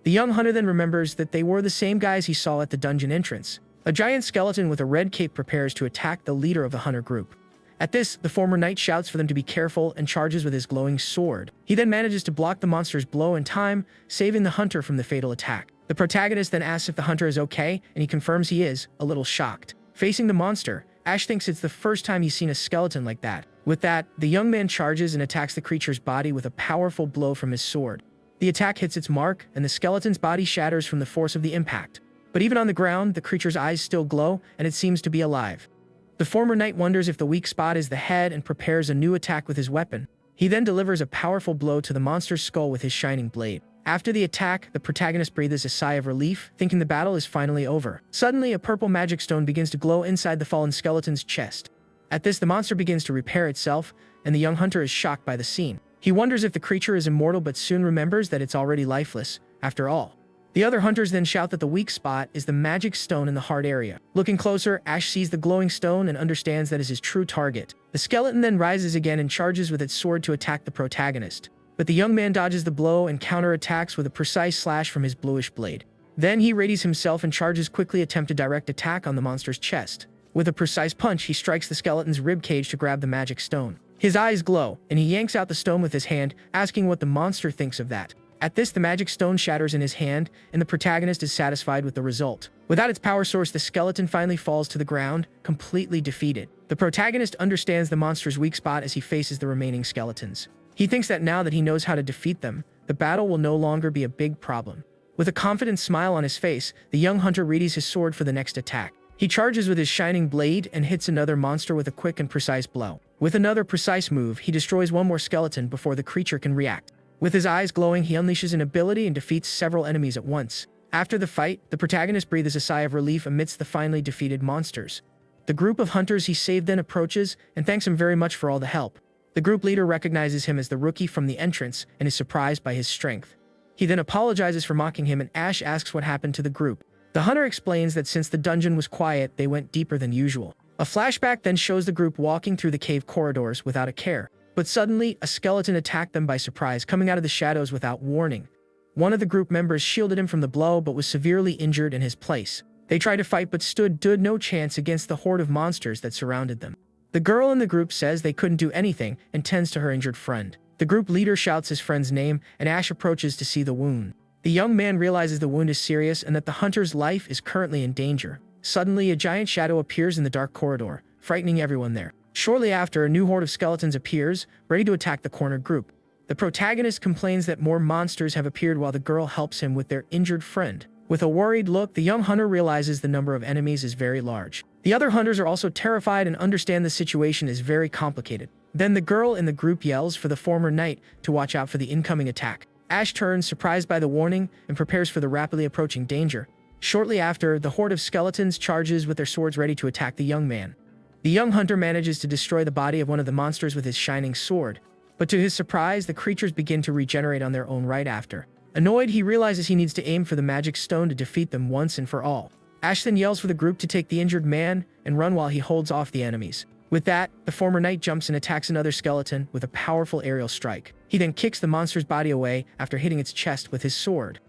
The young hunter then remembers that they were the same guys he saw at the dungeon entrance. A giant skeleton with a red cape prepares to attack the leader of the hunter group. At this, the former knight shouts for them to be careful and charges with his glowing sword. He then manages to block the monster's blow in time, saving the hunter from the fatal attack. The protagonist then asks if the hunter is okay, and he confirms he is, a little shocked. Facing the monster, Ash thinks it's the first time he's seen a skeleton like that. With that, the young man charges and attacks the creature's body with a powerful blow from his sword. The attack hits its mark, and the skeleton's body shatters from the force of the impact. But even on the ground, the creature's eyes still glow, and it seems to be alive. The former knight wonders if the weak spot is the head and prepares a new attack with his weapon. He then delivers a powerful blow to the monster's skull with his shining blade. After the attack, the protagonist breathes a sigh of relief, thinking the battle is finally over. Suddenly, a purple magic stone begins to glow inside the fallen skeleton's chest. At this, the monster begins to repair itself, and the young hunter is shocked by the scene. He wonders if the creature is immortal but soon remembers that it's already lifeless, after all. The other hunters then shout that the weak spot is the magic stone in the heart area. Looking closer, Ash sees the glowing stone and understands that is his true target. The skeleton then rises again and charges with its sword to attack the protagonist. But the young man dodges the blow and counterattacks with a precise slash from his bluish blade. Then he readies himself and charges quickly attempt a direct attack on the monster's chest. With a precise punch, he strikes the skeleton's ribcage to grab the magic stone. His eyes glow, and he yanks out the stone with his hand, asking what the monster thinks of that. At this, the magic stone shatters in his hand, and the protagonist is satisfied with the result. Without its power source, the skeleton finally falls to the ground, completely defeated. The protagonist understands the monster's weak spot as he faces the remaining skeletons. He thinks that now that he knows how to defeat them, the battle will no longer be a big problem. With a confident smile on his face, the young hunter readies his sword for the next attack. He charges with his shining blade and hits another monster with a quick and precise blow. With another precise move, he destroys one more skeleton before the creature can react. With his eyes glowing, he unleashes an ability and defeats several enemies at once. After the fight, the protagonist breathes a sigh of relief amidst the finally defeated monsters. The group of hunters he saved then approaches and thanks him very much for all the help. The group leader recognizes him as the rookie from the entrance and is surprised by his strength. He then apologizes for mocking him, and Ash asks what happened to the group. The hunter explains that since the dungeon was quiet, they went deeper than usual. A flashback then shows the group walking through the cave corridors without a care. But suddenly, a skeleton attacked them by surprise, coming out of the shadows without warning. One of the group members shielded him from the blow but was severely injured in his place. They tried to fight but stood no chance against the horde of monsters that surrounded them. The girl in the group says they couldn't do anything and tends to her injured friend. The group leader shouts his friend's name, and Ash approaches to see the wound. The young man realizes the wound is serious and that the hunter's life is currently in danger. Suddenly, a giant shadow appears in the dark corridor, frightening everyone there. Shortly after, a new horde of skeletons appears, ready to attack the cornered group. The protagonist complains that more monsters have appeared while the girl helps him with their injured friend. With a worried look, the young hunter realizes the number of enemies is very large. The other hunters are also terrified and understand the situation is very complicated. Then the girl in the group yells for the former knight to watch out for the incoming attack. Ash turns, surprised by the warning, and prepares for the rapidly approaching danger. Shortly after, the horde of skeletons charges with their swords ready to attack the young man. The young hunter manages to destroy the body of one of the monsters with his shining sword, but to his surprise, the creatures begin to regenerate on their own right after. Annoyed, he realizes he needs to aim for the magic stone to defeat them once and for all. Ash then yells for the group to take the injured man and run while he holds off the enemies. With that, the former knight jumps and attacks another skeleton with a powerful aerial strike. He then kicks the monster's body away after hitting its chest with his sword.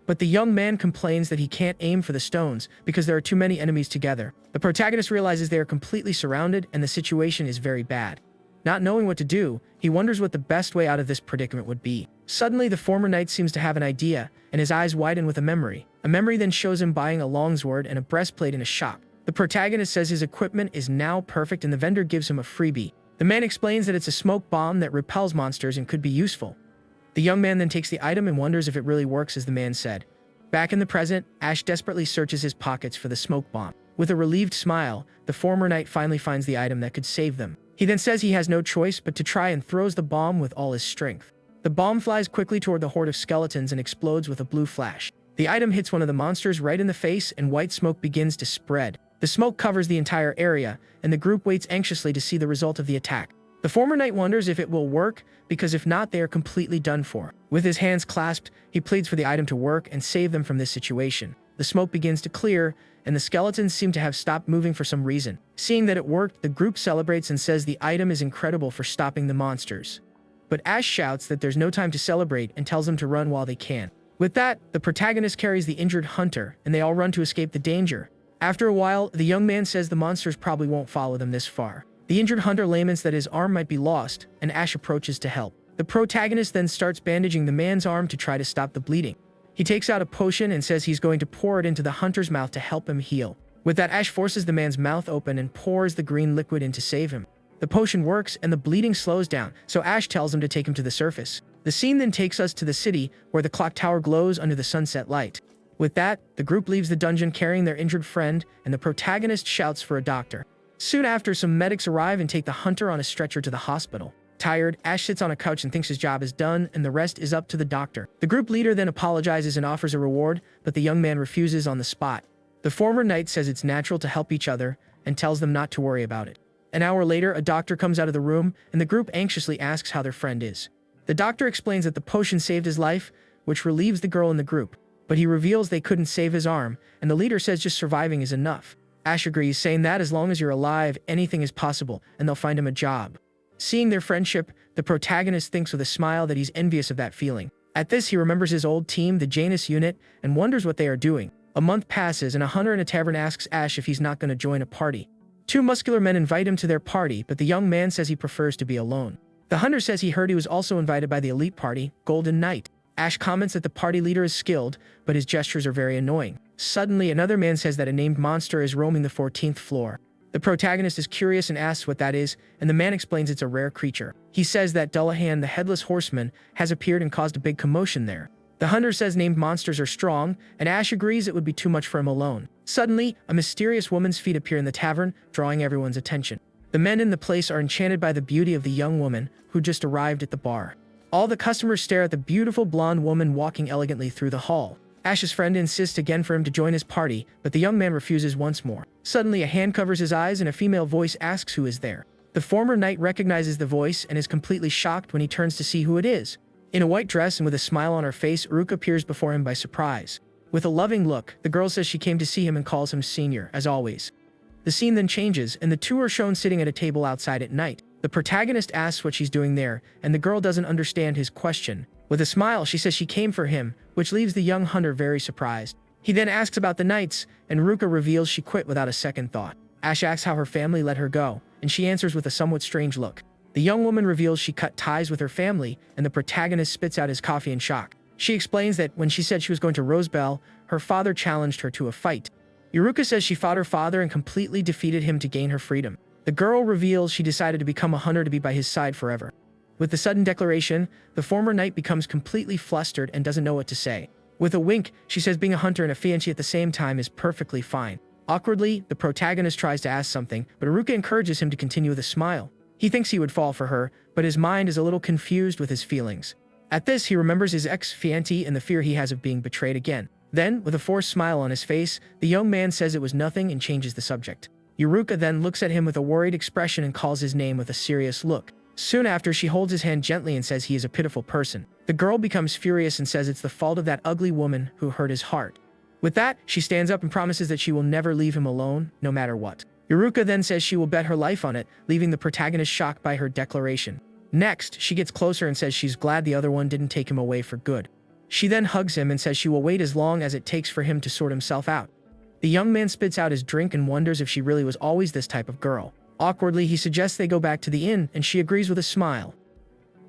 But the young man complains that he can't aim for the stones because there are too many enemies together. The protagonist realizes they are completely surrounded and the situation is very bad. Not knowing what to do, he wonders what the best way out of this predicament would be. Suddenly, the former knight seems to have an idea, and his eyes widen with a memory. A memory then shows him buying a longsword and a breastplate in a shop. The protagonist says his equipment is now perfect and the vendor gives him a freebie. The man explains that it's a smoke bomb that repels monsters and could be useful. The young man then takes the item and wonders if it really works as the man said. Back in the present, Ash desperately searches his pockets for the smoke bomb. With a relieved smile, the former knight finally finds the item that could save them. He then says he has no choice but to try and throws the bomb with all his strength. The bomb flies quickly toward the horde of skeletons and explodes with a blue flash. The item hits one of the monsters right in the face and white smoke begins to spread. The smoke covers the entire area, and the group waits anxiously to see the result of the attack. The former knight wonders if it will work, because if not, they are completely done for. With his hands clasped, he pleads for the item to work and save them from this situation. The smoke begins to clear, and the skeletons seem to have stopped moving for some reason. Seeing that it worked, the group celebrates and says the item is incredible for stopping the monsters. But Ash shouts that there's no time to celebrate and tells them to run while they can. With that, the protagonist carries the injured hunter, and they all run to escape the danger. After a while, the young man says the monsters probably won't follow them this far. The injured hunter laments that his arm might be lost, and Ash approaches to help. The protagonist then starts bandaging the man's arm to try to stop the bleeding. He takes out a potion and says he's going to pour it into the hunter's mouth to help him heal. With that, Ash forces the man's mouth open and pours the green liquid in to save him. The potion works and the bleeding slows down, so Ash tells him to take him to the surface. The scene then takes us to the city, where the clock tower glows under the sunset light. With that, the group leaves the dungeon carrying their injured friend, and the protagonist shouts for a doctor. Soon after, some medics arrive and take the hunter on a stretcher to the hospital. Tired, Ash sits on a couch and thinks his job is done, and the rest is up to the doctor. The group leader then apologizes and offers a reward, but the young man refuses on the spot. The former knight says it's natural to help each other, and tells them not to worry about it. An hour later, a doctor comes out of the room, and the group anxiously asks how their friend is. The doctor explains that the potion saved his life, which relieves the girl in the group. But he reveals they couldn't save his arm, and the leader says just surviving is enough. Ash agrees, saying that as long as you're alive, anything is possible, and they'll find him a job. Seeing their friendship, the protagonist thinks with a smile that he's envious of that feeling. At this, he remembers his old team, the Janus unit, and wonders what they are doing. A month passes, and a hunter in a tavern asks Ash if he's not going to join a party. Two muscular men invite him to their party, but the young man says he prefers to be alone. The hunter says he heard he was also invited by the elite party, Golden Knight. Ash comments that the party leader is skilled, but his gestures are very annoying. Suddenly, another man says that a named monster is roaming the 14th floor. The protagonist is curious and asks what that is, and the man explains it's a rare creature. He says that Dullahan, the headless horseman, has appeared and caused a big commotion there. The hunter says named monsters are strong, and Ash agrees it would be too much for him alone. Suddenly, a mysterious woman's feet appear in the tavern, drawing everyone's attention. The men in the place are enchanted by the beauty of the young woman, who just arrived at the bar. All the customers stare at the beautiful blonde woman walking elegantly through the hall. Ash's friend insists again for him to join his party, but the young man refuses once more. Suddenly, a hand covers his eyes and a female voice asks who is there. The former knight recognizes the voice and is completely shocked when he turns to see who it is. In a white dress and with a smile on her face, Yuruka appears before him by surprise. With a loving look, the girl says she came to see him and calls him senior, as always. The scene then changes, and the two are shown sitting at a table outside at night. The protagonist asks what she's doing there, and the girl doesn't understand his question. With a smile, she says she came for him, which leaves the young hunter very surprised. He then asks about the knights, and Yuruka reveals she quit without a second thought. Ash asks how her family let her go, and she answers with a somewhat strange look. The young woman reveals she cut ties with her family, and the protagonist spits out his coffee in shock. She explains that when she said she was going to Rosebell, her father challenged her to a fight. Yuruka says she fought her father and completely defeated him to gain her freedom. The girl reveals she decided to become a hunter to be by his side forever. With the sudden declaration, the former knight becomes completely flustered and doesn't know what to say. With a wink, she says being a hunter and a fiancé at the same time is perfectly fine. Awkwardly, the protagonist tries to ask something, but Yuruka encourages him to continue with a smile. He thinks he would fall for her, but his mind is a little confused with his feelings. At this, he remembers his ex-fiancée and the fear he has of being betrayed again. Then, with a forced smile on his face, the young man says it was nothing and changes the subject. Yuruka then looks at him with a worried expression and calls his name with a serious look. Soon after, she holds his hand gently and says he is a pitiful person. The girl becomes furious and says it's the fault of that ugly woman who hurt his heart. With that, she stands up and promises that she will never leave him alone, no matter what. Yuruka then says she will bet her life on it, leaving the protagonist shocked by her declaration. Next, she gets closer and says she's glad the other one didn't take him away for good. She then hugs him and says she will wait as long as it takes for him to sort himself out. The young man spits out his drink and wonders if she really was always this type of girl. Awkwardly, he suggests they go back to the inn, and she agrees with a smile.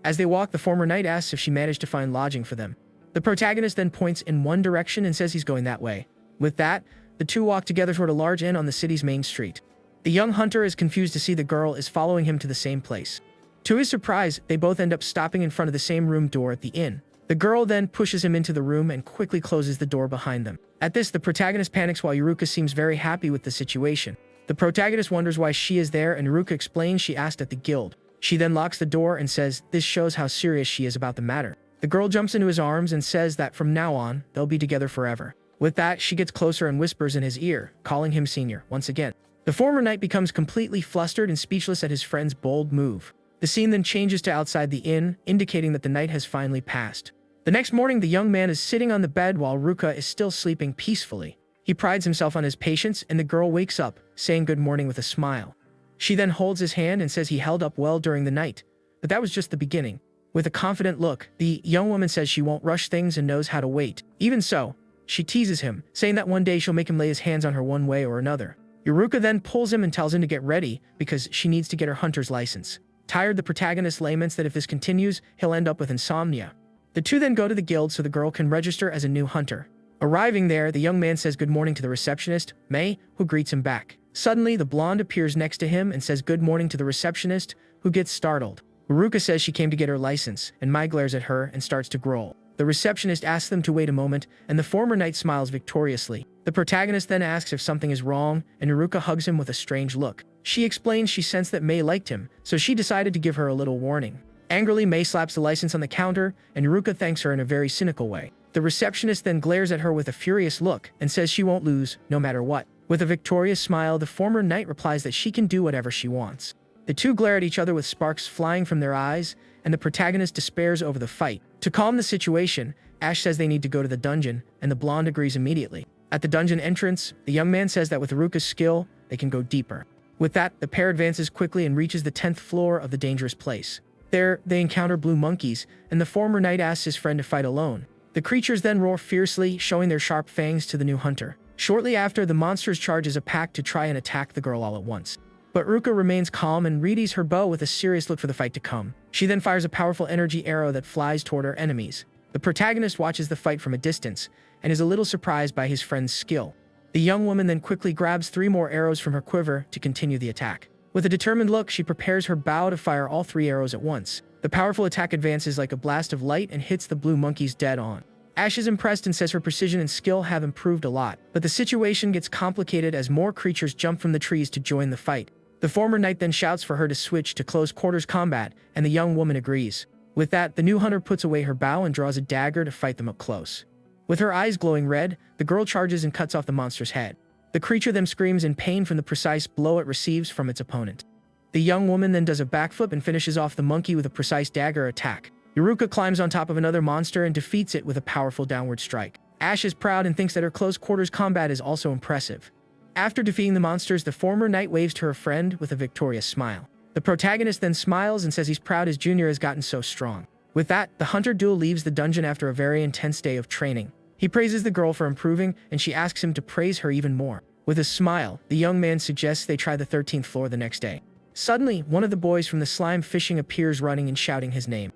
As they walk, the former knight asks if she managed to find lodging for them. The protagonist then points in one direction and says he's going that way. With that, the two walk together toward a large inn on the city's main street. The young hunter is confused to see the girl is following him to the same place. To his surprise, they both end up stopping in front of the same room door at the inn. The girl then pushes him into the room and quickly closes the door behind them. At this, the protagonist panics while Yuruka seems very happy with the situation. The protagonist wonders why she is there, and Yuruka explains she asked at the guild. She then locks the door and says this shows how serious she is about the matter. The girl jumps into his arms and says that from now on, they'll be together forever. With that, she gets closer and whispers in his ear, calling him senior once again. The former knight becomes completely flustered and speechless at his friend's bold move. The scene then changes to outside the inn, indicating that the night has finally passed. The next morning, the young man is sitting on the bed while Yuruka is still sleeping peacefully. He prides himself on his patience, and the girl wakes up, saying good morning with a smile. She then holds his hand and says he held up well during the night, but that was just the beginning. With a confident look, the young woman says she won't rush things and knows how to wait. Even so, she teases him, saying that one day she'll make him lay his hands on her one way or another. Yuruka then pulls him and tells him to get ready because she needs to get her hunter's license. Tired, the protagonist laments that if this continues, he'll end up with insomnia. The two then go to the guild so the girl can register as a new hunter. Arriving there, the young man says good morning to the receptionist, May, who greets him back. Suddenly, the blonde appears next to him and says good morning to the receptionist, who gets startled. Yuruka says she came to get her license, and Mai glares at her and starts to growl. The receptionist asks them to wait a moment, and the former knight smiles victoriously. The protagonist then asks if something is wrong, and Yuruka hugs him with a strange look. She explains she sensed that May liked him, so she decided to give her a little warning. Angrily, May slaps the license on the counter, and Yuruka thanks her in a very cynical way. The receptionist then glares at her with a furious look and says she won't lose, no matter what. With a victorious smile, the former knight replies that she can do whatever she wants. The two glare at each other with sparks flying from their eyes, and the protagonist despairs over the fight. To calm the situation, Ash says they need to go to the dungeon, and the blonde agrees immediately. At the dungeon entrance, the young man says that with Yuruka's skill, they can go deeper. With that, the pair advances quickly and reaches the 10th floor of the dangerous place. There, they encounter blue monkeys, and the former knight asks his friend to fight alone. The creatures then roar fiercely, showing their sharp fangs to the new hunter. Shortly after, the monsters charge as a pack to try and attack the girl all at once. But Yuruka remains calm and readies her bow with a serious look for the fight to come. She then fires a powerful energy arrow that flies toward her enemies. The protagonist watches the fight from a distance, and is a little surprised by his friend's skill. The young woman then quickly grabs 3 more arrows from her quiver to continue the attack. With a determined look, she prepares her bow to fire all 3 arrows at once. The powerful attack advances like a blast of light and hits the blue monkeys dead on. Ash is impressed and says her precision and skill have improved a lot, but the situation gets complicated as more creatures jump from the trees to join the fight. The former knight then shouts for her to switch to close quarters combat, and the young woman agrees. With that, the new hunter puts away her bow and draws a dagger to fight them up close. With her eyes glowing red, the girl charges and cuts off the monster's head. The creature then screams in pain from the precise blow it receives from its opponent. The young woman then does a backflip and finishes off the monkey with a precise dagger attack. Yuruka climbs on top of another monster and defeats it with a powerful downward strike. Ash is proud and thinks that her close quarters combat is also impressive. After defeating the monsters, the former knight waves to her friend with a victorious smile. The protagonist then smiles and says he's proud his junior has gotten so strong. With that, the hunter duel leaves the dungeon after a very intense day of training. He praises the girl for improving, and she asks him to praise her even more. With a smile, the young man suggests they try the 13th floor the next day. Suddenly, one of the boys from the slime fishing appears running and shouting his name.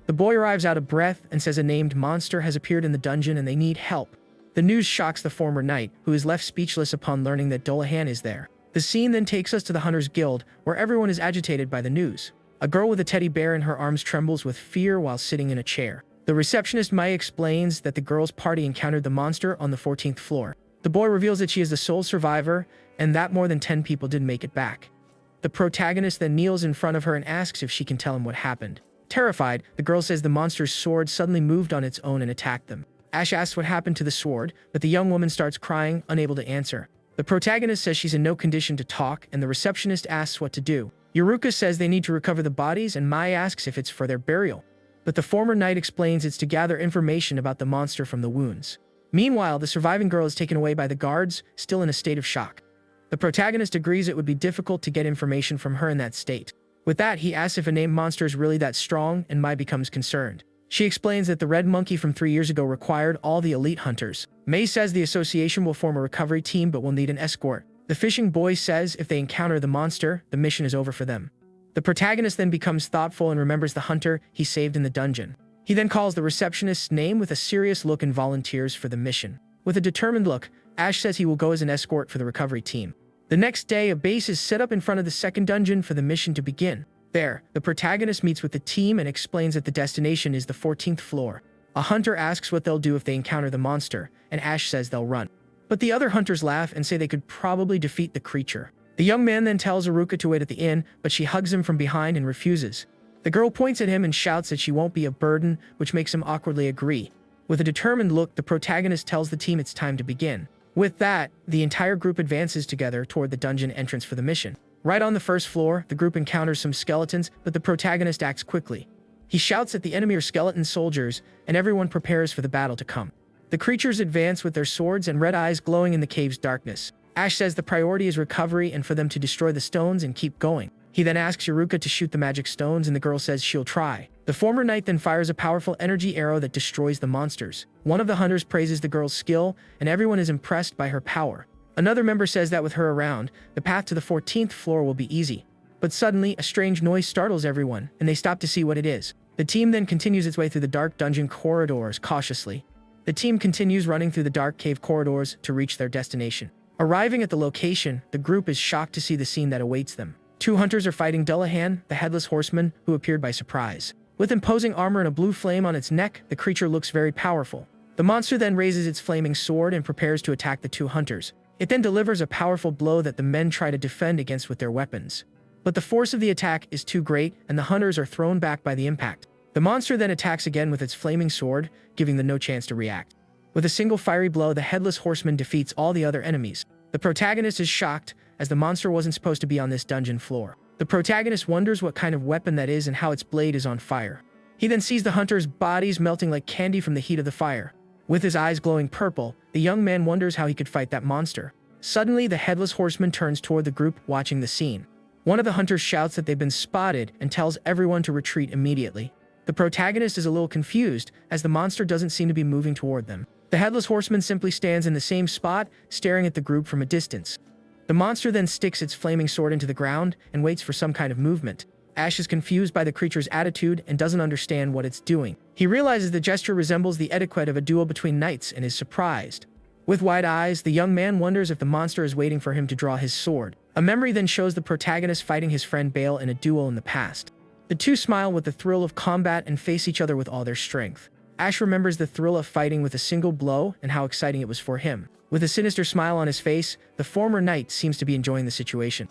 The boy arrives out of breath and says a named monster has appeared in the dungeon and they need help. The news shocks the former knight, who is left speechless upon learning that Dullahan is there. The scene then takes us to the Hunters Guild, where everyone is agitated by the news. A girl with a teddy bear in her arms trembles with fear while sitting in a chair. The receptionist Maya explains that the girl's party encountered the monster on the 14th floor. The boy reveals that she is the sole survivor, and that more than 10 people didn't make it back. The protagonist then kneels in front of her and asks if she can tell him what happened. Terrified, the girl says the monster's sword suddenly moved on its own and attacked them. Ash asks what happened to the sword, but the young woman starts crying, unable to answer. The protagonist says she's in no condition to talk, and the receptionist asks what to do. Yuruka says they need to recover the bodies, and Mai asks if it's for their burial. But the former knight explains it's to gather information about the monster from the wounds. Meanwhile, the surviving girl is taken away by the guards, still in a state of shock. The protagonist agrees it would be difficult to get information from her in that state. With that, he asks if a named monster is really that strong, and Mai becomes concerned. She explains that the red monkey from 3 years ago required all the elite hunters. Mai says the association will form a recovery team but will need an escort. The fishing boy says if they encounter the monster, the mission is over for them. The protagonist then becomes thoughtful and remembers the hunter he saved in the dungeon. He then calls the receptionist's name with a serious look and volunteers for the mission. With a determined look, Ash says he will go as an escort for the recovery team. The next day, a base is set up in front of the second dungeon for the mission to begin. There, the protagonist meets with the team and explains that the destination is the 14th floor. A hunter asks what they'll do if they encounter the monster, and Ash says they'll run. But the other hunters laugh and say they could probably defeat the creature. The young man then tells Yuruka to wait at the inn, but she hugs him from behind and refuses. The girl points at him and shouts that she won't be a burden, which makes him awkwardly agree. With a determined look, the protagonist tells the team it's time to begin. With that, the entire group advances together toward the dungeon entrance for the mission. Right on the first floor, the group encounters some skeletons, but the protagonist acts quickly. He shouts that the enemy are skeleton soldiers, and everyone prepares for the battle to come. The creatures advance with their swords and red eyes glowing in the cave's darkness. Ash says the priority is recovery and for them to destroy the stones and keep going. He then asks Yuruka to shoot the magic stones, and the girl says she'll try. The former knight then fires a powerful energy arrow that destroys the monsters. One of the hunters praises the girl's skill, and everyone is impressed by her power. Another member says that with her around, the path to the 14th floor will be easy. But suddenly, a strange noise startles everyone, and they stop to see what it is. The team then continues its way through the dark dungeon corridors cautiously. The team continues running through the dark cave corridors to reach their destination. Arriving at the location, the group is shocked to see the scene that awaits them. 2 hunters are fighting Dullahan, the headless horseman, who appeared by surprise. With imposing armor and a blue flame on its neck, the creature looks very powerful. The monster then raises its flaming sword and prepares to attack the 2 hunters. It then delivers a powerful blow that the men try to defend against with their weapons. But the force of the attack is too great, and the hunters are thrown back by the impact. The monster then attacks again with its flaming sword, giving them no chance to react. With a single fiery blow, the headless horseman defeats all the other enemies. The protagonist is shocked, as the monster wasn't supposed to be on this dungeon floor. The protagonist wonders what kind of weapon that is and how its blade is on fire. He then sees the hunters' bodies melting like candy from the heat of the fire. With his eyes glowing purple, the young man wonders how he could fight that monster. Suddenly, the headless horseman turns toward the group watching the scene. One of the hunters shouts that they've been spotted and tells everyone to retreat immediately. The protagonist is a little confused, as the monster doesn't seem to be moving toward them. The headless horseman simply stands in the same spot, staring at the group from a distance. The monster then sticks its flaming sword into the ground and waits for some kind of movement. Ash is confused by the creature's attitude and doesn't understand what it's doing. He realizes the gesture resembles the etiquette of a duel between knights and is surprised. With wide eyes, the young man wonders if the monster is waiting for him to draw his sword. A memory then shows the protagonist fighting his friend Bale in a duel in the past. The two smile with the thrill of combat and face each other with all their strength. Ash remembers the thrill of fighting with a single blow and how exciting it was for him. With a sinister smile on his face, the former knight seems to be enjoying the situation.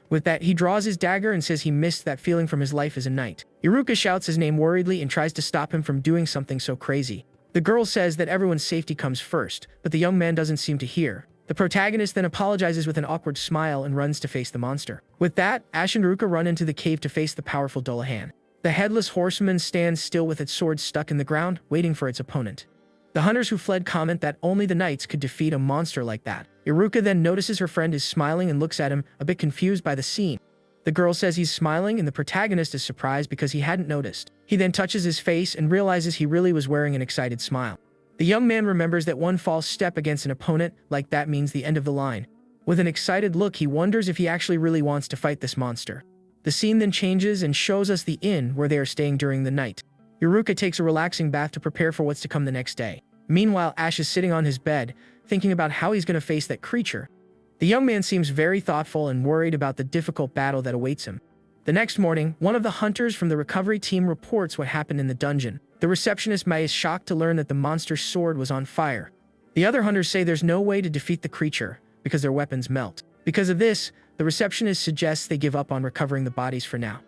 With that, he draws his dagger and says he missed that feeling from his life as a knight. Yuruka shouts his name worriedly and tries to stop him from doing something so crazy. The girl says that everyone's safety comes first, but the young man doesn't seem to hear. The protagonist then apologizes with an awkward smile and runs to face the monster. With that, Ash and Yuruka run into the cave to face the powerful Dullahan. The headless horseman stands still with its sword stuck in the ground, waiting for its opponent. The hunters who fled comment that only the knights could defeat a monster like that. Yuruka then notices her friend is smiling and looks at him, a bit confused by the scene. The girl says he's smiling and the protagonist is surprised because he hadn't noticed. He then touches his face and realizes he really was wearing an excited smile. The young man remembers that one false step against an opponent like that means the end of the line. With an excited look, he wonders if he actually really wants to fight this monster. The scene then changes and shows us the inn where they are staying during the night. Yuruka takes a relaxing bath to prepare for what's to come the next day. Meanwhile, Ash is sitting on his bed, thinking about how he's going to face that creature. The young man seems very thoughtful and worried about the difficult battle that awaits him. The next morning, one of the hunters from the recovery team reports what happened in the dungeon. The receptionist Mai is shocked to learn that the monster's sword was on fire. The other hunters say there's no way to defeat the creature because their weapons melt. Because of this, the receptionist suggests they give up on recovering the bodies for now.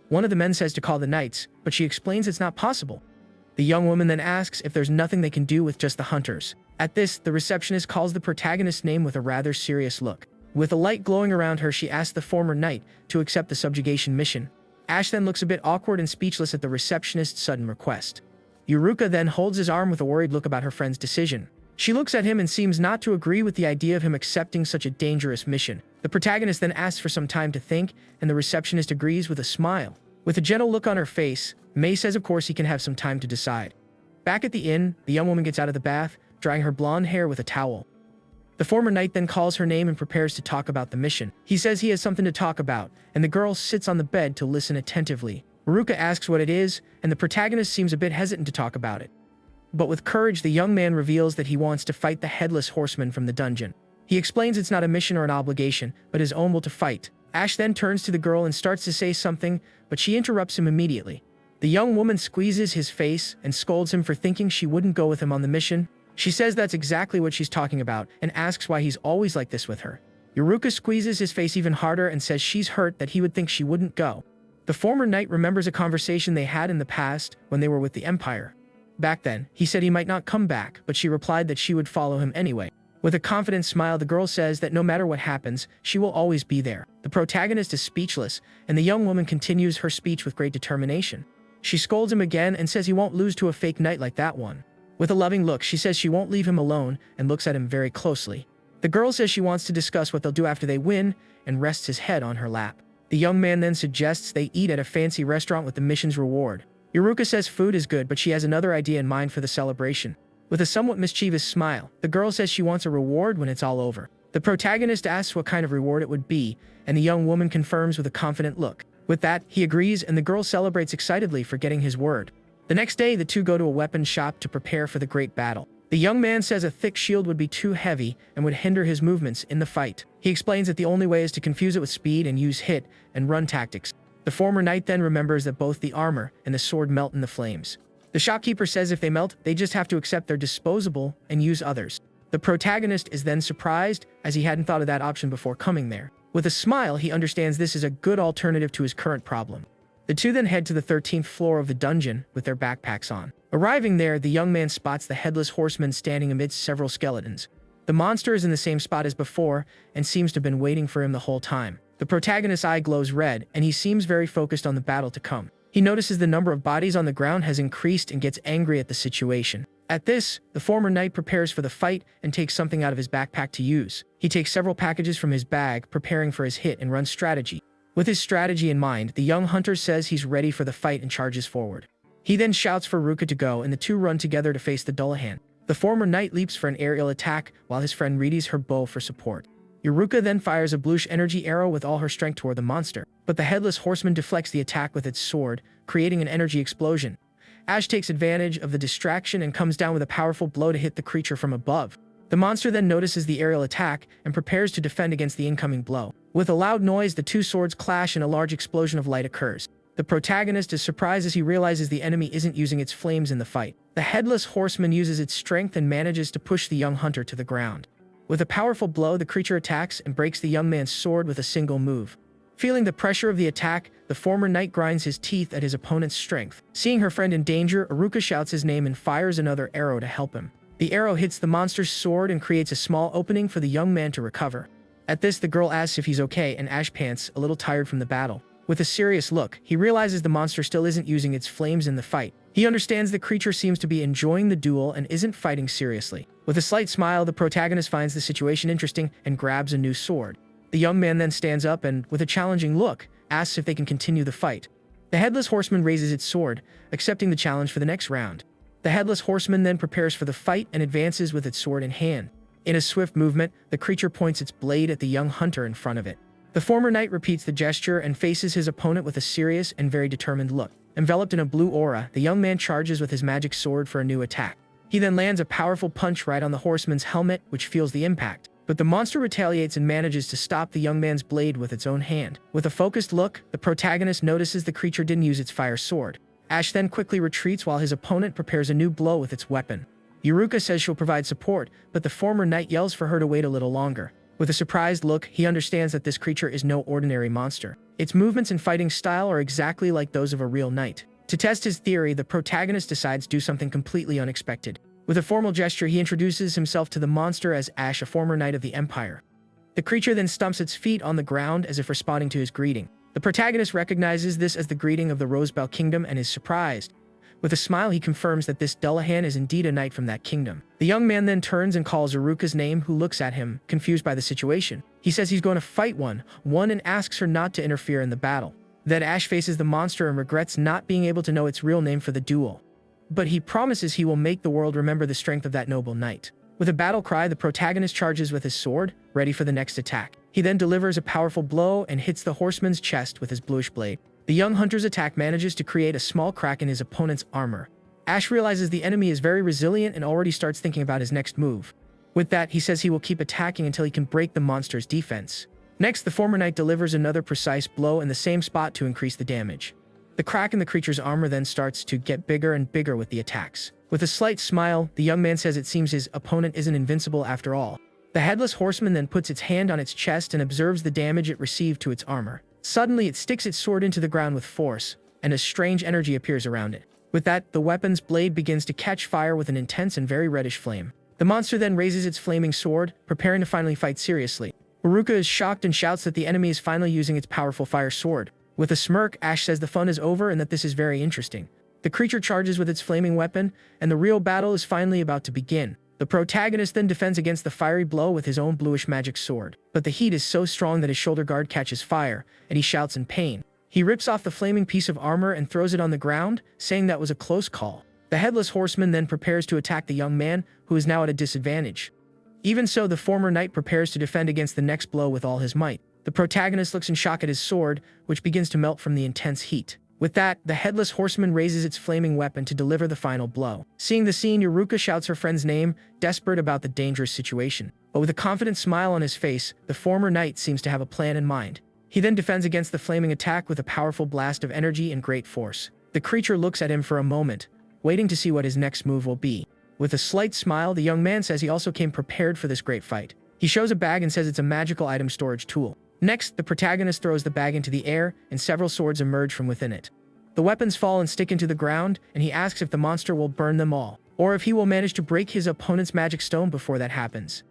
One of the men says to call the knights, but she explains it's not possible. The young woman then asks if there's nothing they can do with just the hunters. At this, the receptionist calls the protagonist's name with a rather serious look. With a light glowing around her, she asks the former knight to accept the subjugation mission. Ash then looks a bit awkward and speechless at the receptionist's sudden request. Yuruka then holds his arm with a worried look about her friend's decision. She looks at him and seems not to agree with the idea of him accepting such a dangerous mission. The protagonist then asks for some time to think, and the receptionist agrees with a smile. With a gentle look on her face, May says of course he can have some time to decide. Back at the inn, the young woman gets out of the bath, drying her blonde hair with a towel. The former knight then calls her name and prepares to talk about the mission. He says he has something to talk about, and the girl sits on the bed to listen attentively. Yuruka asks what it is, and the protagonist seems a bit hesitant to talk about it. But with courage, the young man reveals that he wants to fight the Headless Horseman from the dungeon. He explains it's not a mission or an obligation, but his own will to fight. Ash then turns to the girl and starts to say something, but she interrupts him immediately. The young woman squeezes his face and scolds him for thinking she wouldn't go with him on the mission. She says that's exactly what she's talking about and asks why he's always like this with her. Yuruka squeezes his face even harder and says she's hurt that he would think she wouldn't go. The former knight remembers a conversation they had in the past when they were with the Empire. Back then, he said he might not come back, but she replied that she would follow him anyway. With a confident smile, the girl says that no matter what happens, she will always be there. The protagonist is speechless, and the young woman continues her speech with great determination. She scolds him again and says he won't lose to a fake knight like that one. With a loving look, she says she won't leave him alone and looks at him very closely. The girl says she wants to discuss what they'll do after they win and rests his head on her lap. The young man then suggests they eat at a fancy restaurant with the mission's reward. Yuruka says food is good, but she has another idea in mind for the celebration. With a somewhat mischievous smile, the girl says she wants a reward when it's all over. The protagonist asks what kind of reward it would be, and the young woman confirms with a confident look. With that, he agrees, and the girl celebrates excitedly for getting his word. The next day, the two go to a weapon shop to prepare for the great battle. The young man says a thick shield would be too heavy and would hinder his movements in the fight. He explains that the only way is to confuse it with speed and use hit and run tactics. The former knight then remembers that both the armor and the sword melt in the flames. The shopkeeper says if they melt, they just have to accept they're disposable and use others. The protagonist is then surprised, as he hadn't thought of that option before coming there. With a smile, he understands this is a good alternative to his current problem. The two then head to the 13th floor of the dungeon with their backpacks on. Arriving there, the young man spots the Headless Horseman standing amidst several skeletons. The monster is in the same spot as before and seems to have been waiting for him the whole time. The protagonist's eye glows red, and he seems very focused on the battle to come. He notices the number of bodies on the ground has increased and gets angry at the situation. At this, the former knight prepares for the fight and takes something out of his backpack to use. He takes several packages from his bag, preparing for his hit and run strategy. With his strategy in mind, the young hunter says he's ready for the fight and charges forward. He then shouts for Yuruka to go, and the two run together to face the Dullahan. The former knight leaps for an aerial attack, while his friend readies her bow for support. Yuruka then fires a bluish energy arrow with all her strength toward the monster, but the Headless Horseman deflects the attack with its sword, creating an energy explosion. Ash takes advantage of the distraction and comes down with a powerful blow to hit the creature from above. The monster then notices the aerial attack and prepares to defend against the incoming blow. With a loud noise, the two swords clash and a large explosion of light occurs. The protagonist is surprised as he realizes the enemy isn't using its flames in the fight. The Headless Horseman uses its strength and manages to push the young hunter to the ground. With a powerful blow, the creature attacks and breaks the young man's sword with a single move. Feeling the pressure of the attack, the former knight grinds his teeth at his opponent's strength. Seeing her friend in danger, Yuruka shouts his name and fires another arrow to help him. The arrow hits the monster's sword and creates a small opening for the young man to recover. At this, the girl asks if he's okay, and Ash pants, a little tired from the battle. With a serious look, he realizes the monster still isn't using its flames in the fight. He understands the creature seems to be enjoying the duel and isn't fighting seriously. With a slight smile, the protagonist finds the situation interesting and grabs a new sword. The young man then stands up and, with a challenging look, asks if they can continue the fight. The Headless Horseman raises its sword, accepting the challenge for the next round. The Headless Horseman then prepares for the fight and advances with its sword in hand. In a swift movement, the creature points its blade at the young hunter in front of it. The former knight repeats the gesture and faces his opponent with a serious and very determined look. Enveloped in a blue aura, the young man charges with his magic sword for a new attack. He then lands a powerful punch right on the horseman's helmet, which feels the impact. But the monster retaliates and manages to stop the young man's blade with its own hand. With a focused look, the protagonist notices the creature didn't use its fire sword. Ash then quickly retreats while his opponent prepares a new blow with its weapon. Yuruka says she'll provide support, but the former knight yells for her to wait a little longer. With a surprised look, he understands that this creature is no ordinary monster. Its movements and fighting style are exactly like those of a real knight. To test his theory, the protagonist decides to do something completely unexpected. With a formal gesture, he introduces himself to the monster as Ash, a former knight of the Empire. The creature then stumps its feet on the ground as if responding to his greeting. The protagonist recognizes this as the greeting of the Rosebell Kingdom and is surprised. With a smile, he confirms that this Dullahan is indeed a knight from that kingdom. The young man then turns and calls Yuruka's name, who looks at him, confused by the situation. He says he's going to fight one and asks her not to interfere in the battle. Then Ash faces the monster and regrets not being able to know its real name for the duel. But he promises he will make the world remember the strength of that noble knight. With a battle cry, the protagonist charges with his sword, ready for the next attack. He then delivers a powerful blow and hits the horseman's chest with his bluish blade. The young hunter's attack manages to create a small crack in his opponent's armor. Ash realizes the enemy is very resilient and already starts thinking about his next move. With that, he says he will keep attacking until he can break the monster's defense. Next, the former knight delivers another precise blow in the same spot to increase the damage. The crack in the creature's armor then starts to get bigger and bigger with the attacks. With a slight smile, the young man says it seems his opponent isn't invincible after all. The headless horseman then puts its hand on its chest and observes the damage it received to its armor. Suddenly, it sticks its sword into the ground with force, and a strange energy appears around it. With that, the weapon's blade begins to catch fire with an intense and very reddish flame. The monster then raises its flaming sword, preparing to finally fight seriously. Yuruka is shocked and shouts that the enemy is finally using its powerful fire sword. With a smirk, Ash says the fun is over and that this is very interesting. The creature charges with its flaming weapon, and the real battle is finally about to begin. The protagonist then defends against the fiery blow with his own bluish magic sword. But the heat is so strong that his shoulder guard catches fire, and he shouts in pain. He rips off the flaming piece of armor and throws it on the ground, saying that was a close call. The headless horseman then prepares to attack the young man, who is now at a disadvantage. Even so, the former knight prepares to defend against the next blow with all his might. The protagonist looks in shock at his sword, which begins to melt from the intense heat. With that, the headless horseman raises its flaming weapon to deliver the final blow. Seeing the scene, Yuruka shouts her friend's name, desperate about the dangerous situation. But with a confident smile on his face, the former knight seems to have a plan in mind. He then defends against the flaming attack with a powerful blast of energy and great force. The creature looks at him for a moment, waiting to see what his next move will be. With a slight smile, the young man says he also came prepared for this great fight. He shows a bag and says it's a magical item storage tool. Next, the protagonist throws the bag into the air, and several swords emerge from within it. The weapons fall and stick into the ground, and he asks if the monster will burn them all, or if he will manage to break his opponent's magic stone before that happens.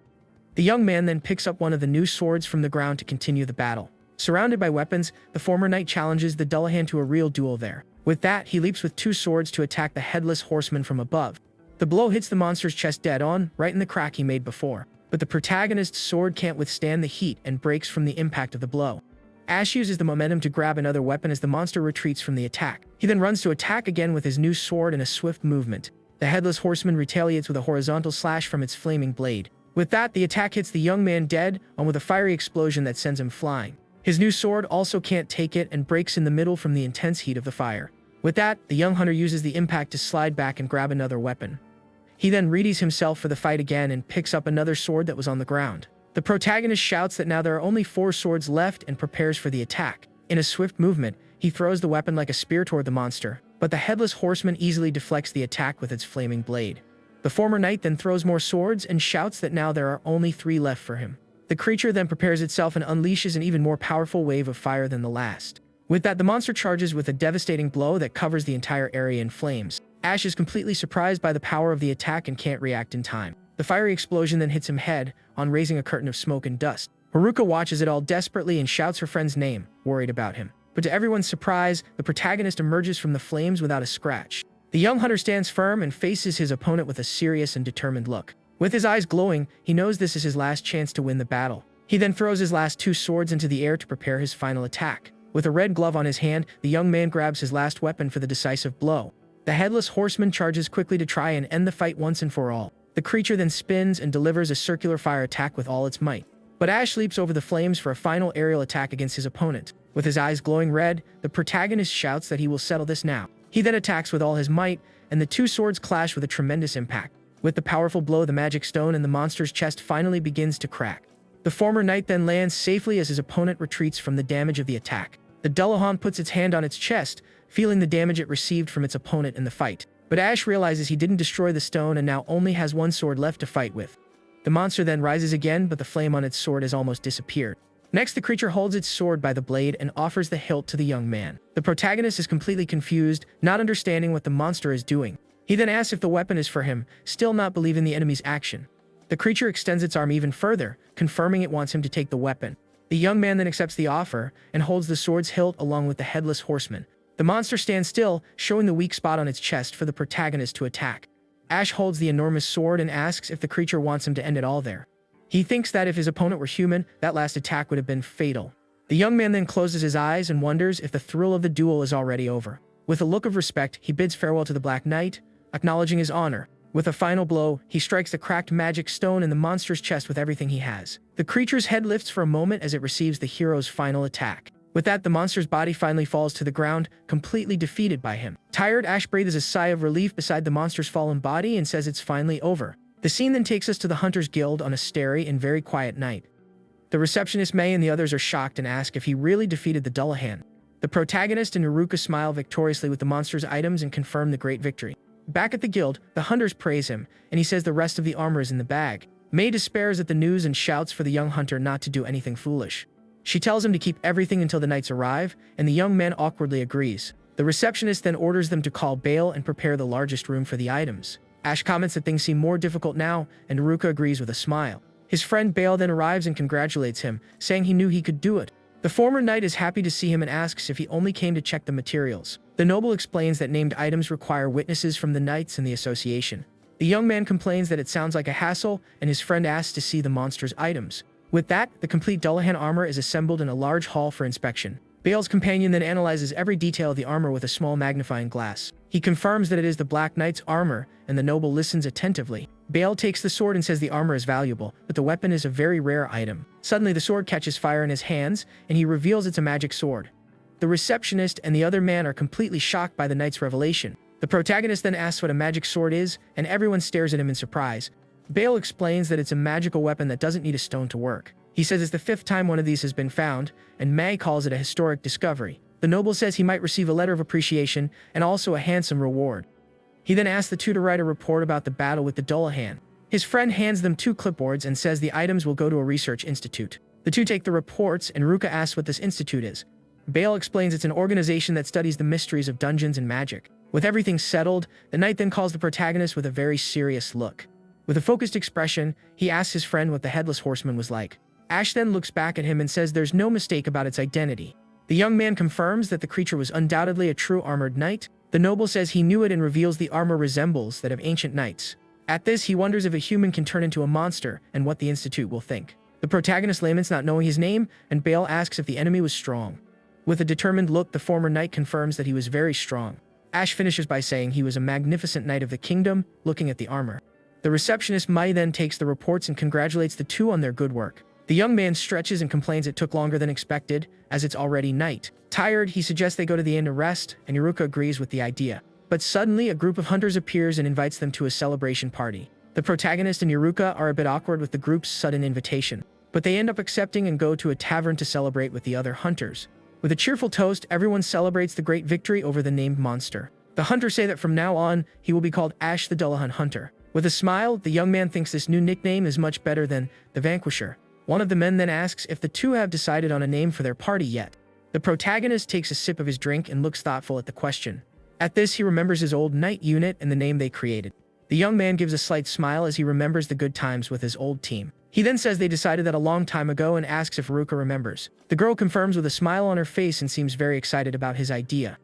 The young man then picks up one of the new swords from the ground to continue the battle. Surrounded by weapons, the former knight challenges the Dullahan to a real duel there. With that, he leaps with two swords to attack the headless horseman from above. The blow hits the monster's chest dead on, right in the crack he made before. But the protagonist's sword can't withstand the heat and breaks from the impact of the blow. Ash uses the momentum to grab another weapon as the monster retreats from the attack. He then runs to attack again with his new sword in a swift movement. The headless horseman retaliates with a horizontal slash from its flaming blade. With that, the attack hits the young man dead on with a fiery explosion that sends him flying. His new sword also can't take it and breaks in the middle from the intense heat of the fire. With that, the young hunter uses the impact to slide back and grab another weapon. He then readies himself for the fight again and picks up another sword that was on the ground. The protagonist shouts that now there are only 4 swords left and prepares for the attack. In a swift movement, he throws the weapon like a spear toward the monster, but the headless horseman easily deflects the attack with its flaming blade. The former knight then throws more swords and shouts that now there are only 3 left for him. The creature then prepares itself and unleashes an even more powerful wave of fire than the last. With that, the monster charges with a devastating blow that covers the entire area in flames. Ash is completely surprised by the power of the attack and can't react in time. The fiery explosion then hits him head on, raising a curtain of smoke and dust. Yuruka watches it all desperately and shouts her friend's name, worried about him. But to everyone's surprise, the protagonist emerges from the flames without a scratch. The young hunter stands firm and faces his opponent with a serious and determined look. With his eyes glowing, he knows this is his last chance to win the battle. He then throws his last 2 swords into the air to prepare his final attack. With a red glove on his hand, the young man grabs his last weapon for the decisive blow. The headless horseman charges quickly to try and end the fight once and for all. The creature then spins and delivers a circular fire attack with all its might. But Ash leaps over the flames for a final aerial attack against his opponent. With his eyes glowing red, the protagonist shouts that he will settle this now. He then attacks with all his might, and the 2 swords clash with a tremendous impact. With the powerful blow, the magic stone in the monster's chest finally begins to crack. The former knight then lands safely as his opponent retreats from the damage of the attack. The Dullahan puts its hand on its chest, feeling the damage it received from its opponent in the fight. But Ash realizes he didn't destroy the stone and now only has 1 sword left to fight with. The monster then rises again, but the flame on its sword has almost disappeared. Next, the creature holds its sword by the blade and offers the hilt to the young man. The protagonist is completely confused, not understanding what the monster is doing. He then asks if the weapon is for him, still not believing the enemy's action. The creature extends its arm even further, confirming it wants him to take the weapon. The young man then accepts the offer and holds the sword's hilt along with the headless horseman. The monster stands still, showing the weak spot on its chest for the protagonist to attack. Ash holds the enormous sword and asks if the creature wants him to end it all there. He thinks that if his opponent were human, that last attack would have been fatal. The young man then closes his eyes and wonders if the thrill of the duel is already over. With a look of respect, he bids farewell to the Black Knight, acknowledging his honor. With a final blow, he strikes the cracked magic stone in the monster's chest with everything he has. The creature's head lifts for a moment as it receives the hero's final attack. With that, the monster's body finally falls to the ground, completely defeated by him. Tired, Ash breathes a sigh of relief beside the monster's fallen body and says it's finally over. The scene then takes us to the Hunters Guild on a starry and very quiet night. The receptionist May and the others are shocked and ask if he really defeated the Dullahan. The protagonist and Yuruka smile victoriously with the monster's items and confirm the great victory. Back at the guild, the hunters praise him, and he says the rest of the armor is in the bag. May despairs at the news and shouts for the young hunter not to do anything foolish. She tells him to keep everything until the knights arrive, and the young man awkwardly agrees. The receptionist then orders them to call Bale and prepare the largest room for the items. Ash comments that things seem more difficult now, and Yuruka agrees with a smile. His friend Bale then arrives and congratulates him, saying he knew he could do it. The former knight is happy to see him and asks if he only came to check the materials. The noble explains that named items require witnesses from the knights and the association. The young man complains that it sounds like a hassle, and his friend asks to see the monster's items. With that, the complete Dullahan armor is assembled in a large hall for inspection. Bale's companion then analyzes every detail of the armor with a small magnifying glass. He confirms that it is the Black Knight's armor, and the noble listens attentively. Bale takes the sword and says the armor is valuable, but the weapon is a very rare item. Suddenly, the sword catches fire in his hands, and he reveals it's a magic sword. The receptionist and the other man are completely shocked by the knight's revelation. The protagonist then asks what a magic sword is, and everyone stares at him in surprise. Bale explains that it's a magical weapon that doesn't need a stone to work. He says it's the 5th time one of these has been found, and May calls it a historic discovery. The noble says he might receive a letter of appreciation and also a handsome reward. He then asks the two to write a report about the battle with the Dullahan. His friend hands them 2 clipboards and says the items will go to a research institute. The two take the reports, and Yuruka asks what this institute is. Bale explains it's an organization that studies the mysteries of dungeons and magic. With everything settled, the knight then calls the protagonist with a very serious look. With a focused expression, he asks his friend what the Headless Horseman was like. Ash then looks back at him and says there's no mistake about its identity. The young man confirms that the creature was undoubtedly a true armored knight. The noble says he knew it and reveals the armor resembles that of ancient knights. At this, he wonders if a human can turn into a monster and what the institute will think. The protagonist laments not knowing his name, and Bale asks if the enemy was strong. With a determined look, the former knight confirms that he was very strong. Ash finishes by saying he was a magnificent knight of the kingdom, looking at the armor. The receptionist Mai then takes the reports and congratulates the two on their good work. The young man stretches and complains it took longer than expected, as it's already night. Tired, he suggests they go to the inn to rest, and Yuruka agrees with the idea. But suddenly, a group of hunters appears and invites them to a celebration party. The protagonist and Yuruka are a bit awkward with the group's sudden invitation, but they end up accepting and go to a tavern to celebrate with the other hunters. With a cheerful toast, everyone celebrates the great victory over the named monster. The hunters say that from now on, he will be called Ash the Dullahan Hunter. With a smile, the young man thinks this new nickname is much better than the Vanquisher. One of the men then asks if the two have decided on a name for their party yet. The protagonist takes a sip of his drink and looks thoughtful at the question. At this, he remembers his old knight unit and the name they created. The young man gives a slight smile as he remembers the good times with his old team. He then says they decided that a long time ago and asks if Yuruka remembers. The girl confirms with a smile on her face and seems very excited about his idea.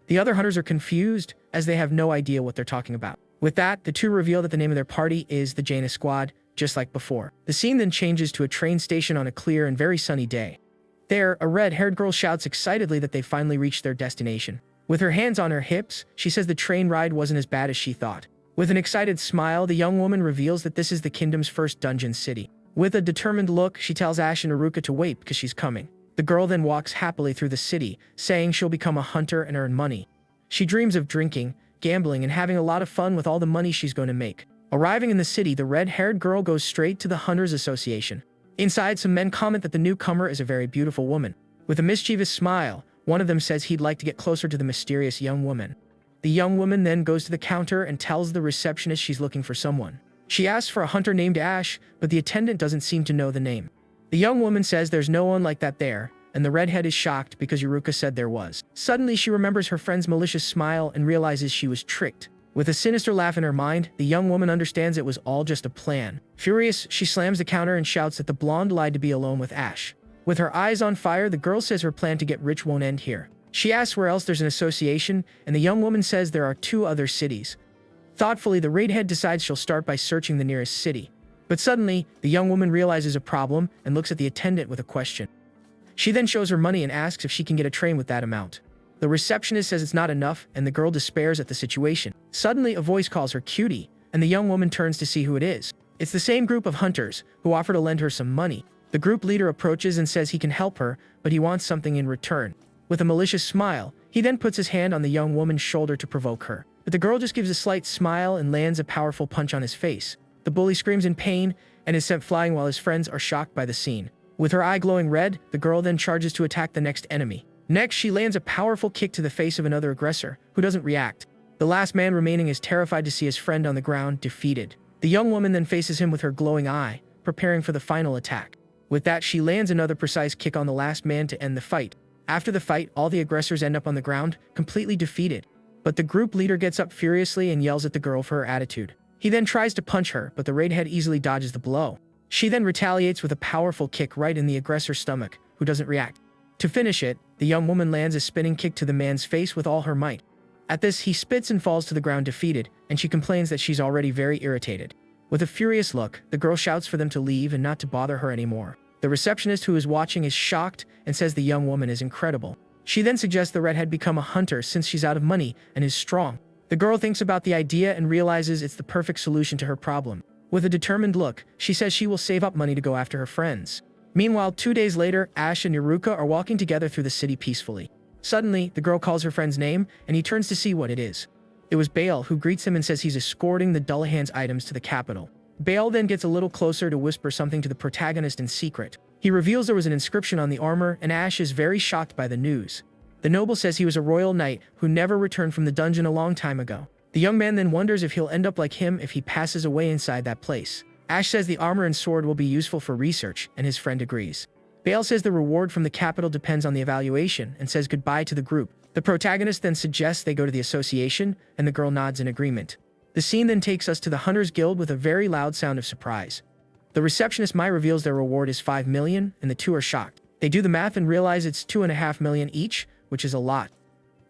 The other hunters are confused, as they have no idea what they're talking about. With that, the two reveal that the name of their party is the Janus Squad, just like before. The scene then changes to a train station on a clear and very sunny day. There, a red-haired girl shouts excitedly that they finally reached their destination. With her hands on her hips, she says the train ride wasn't as bad as she thought. With an excited smile, the young woman reveals that this is the kingdom's first dungeon city. With a determined look, she tells Ash and Yuruka to wait because she's coming. The girl then walks happily through the city, saying she'll become a hunter and earn money. She dreams of drinking, gambling, and having a lot of fun with all the money she's going to make. Arriving in the city, the red-haired girl goes straight to the Hunters Association. Inside, some men comment that the newcomer is a very beautiful woman. With a mischievous smile, one of them says he'd like to get closer to the mysterious young woman. The young woman then goes to the counter and tells the receptionist she's looking for someone. She asks for a hunter named Ash, but the attendant doesn't seem to know the name. The young woman says there's no one like that there, and the redhead is shocked because Yuruka said there was. Suddenly, she remembers her friend's malicious smile and realizes she was tricked. With a sinister laugh in her mind, the young woman understands it was all just a plan. Furious, she slams the counter and shouts that the blonde lied to be alone with Ash. With her eyes on fire, the girl says her plan to get rich won't end here. She asks where else there's an association, and the young woman says there are 2 other cities. Thoughtfully, the raid head decides she'll start by searching the nearest city. But suddenly, the young woman realizes a problem and looks at the attendant with a question. She then shows her money and asks if she can get a train with that amount. The receptionist says it's not enough, and the girl despairs at the situation. Suddenly, a voice calls her cutie, and the young woman turns to see who it is. It's the same group of hunters, who offer to lend her some money. The group leader approaches and says he can help her, but he wants something in return. With a malicious smile, he then puts his hand on the young woman's shoulder to provoke her. But the girl just gives a slight smile and lands a powerful punch on his face. The bully screams in pain and is sent flying while his friends are shocked by the scene. With her eye glowing red, the girl then charges to attack the next enemy. Next, she lands a powerful kick to the face of another aggressor, who doesn't react. The last man remaining is terrified to see his friend on the ground, defeated. The young woman then faces him with her glowing eye, preparing for the final attack. With that, she lands another precise kick on the last man to end the fight. After the fight, all the aggressors end up on the ground, completely defeated. But the group leader gets up furiously and yells at the girl for her attitude. He then tries to punch her, but the raid head easily dodges the blow. She then retaliates with a powerful kick right in the aggressor's stomach, who doesn't react. To finish it, the young woman lands a spinning kick to the man's face with all her might. At this, he spits and falls to the ground defeated, and she complains that she's already very irritated. With a furious look, the girl shouts for them to leave and not to bother her anymore. The receptionist who is watching is shocked and says the young woman is incredible. She then suggests the redhead become a hunter since she's out of money and is strong. The girl thinks about the idea and realizes it's the perfect solution to her problem. With a determined look, she says she will save up money to go after her friends. Meanwhile, 2 days later, Ash and Yuruka are walking together through the city peacefully. Suddenly, the girl calls her friend's name, and he turns to see what it is. It was Bale, who greets him and says he's escorting the Dullahan's items to the capital. Bale then gets a little closer to whisper something to the protagonist in secret. He reveals there was an inscription on the armor, and Ash is very shocked by the news. The noble says he was a royal knight who never returned from the dungeon a long time ago. The young man then wonders if he'll end up like him if he passes away inside that place. Ash says the armor and sword will be useful for research, and his friend agrees. Bale says the reward from the capital depends on the evaluation and says goodbye to the group. The protagonist then suggests they go to the association, and the girl nods in agreement. The scene then takes us to the Hunters Guild with a very loud sound of surprise. The receptionist Mai reveals their reward is 5 million, and the 2 are shocked. They do the math and realize it's 2.5 million each, which is a lot.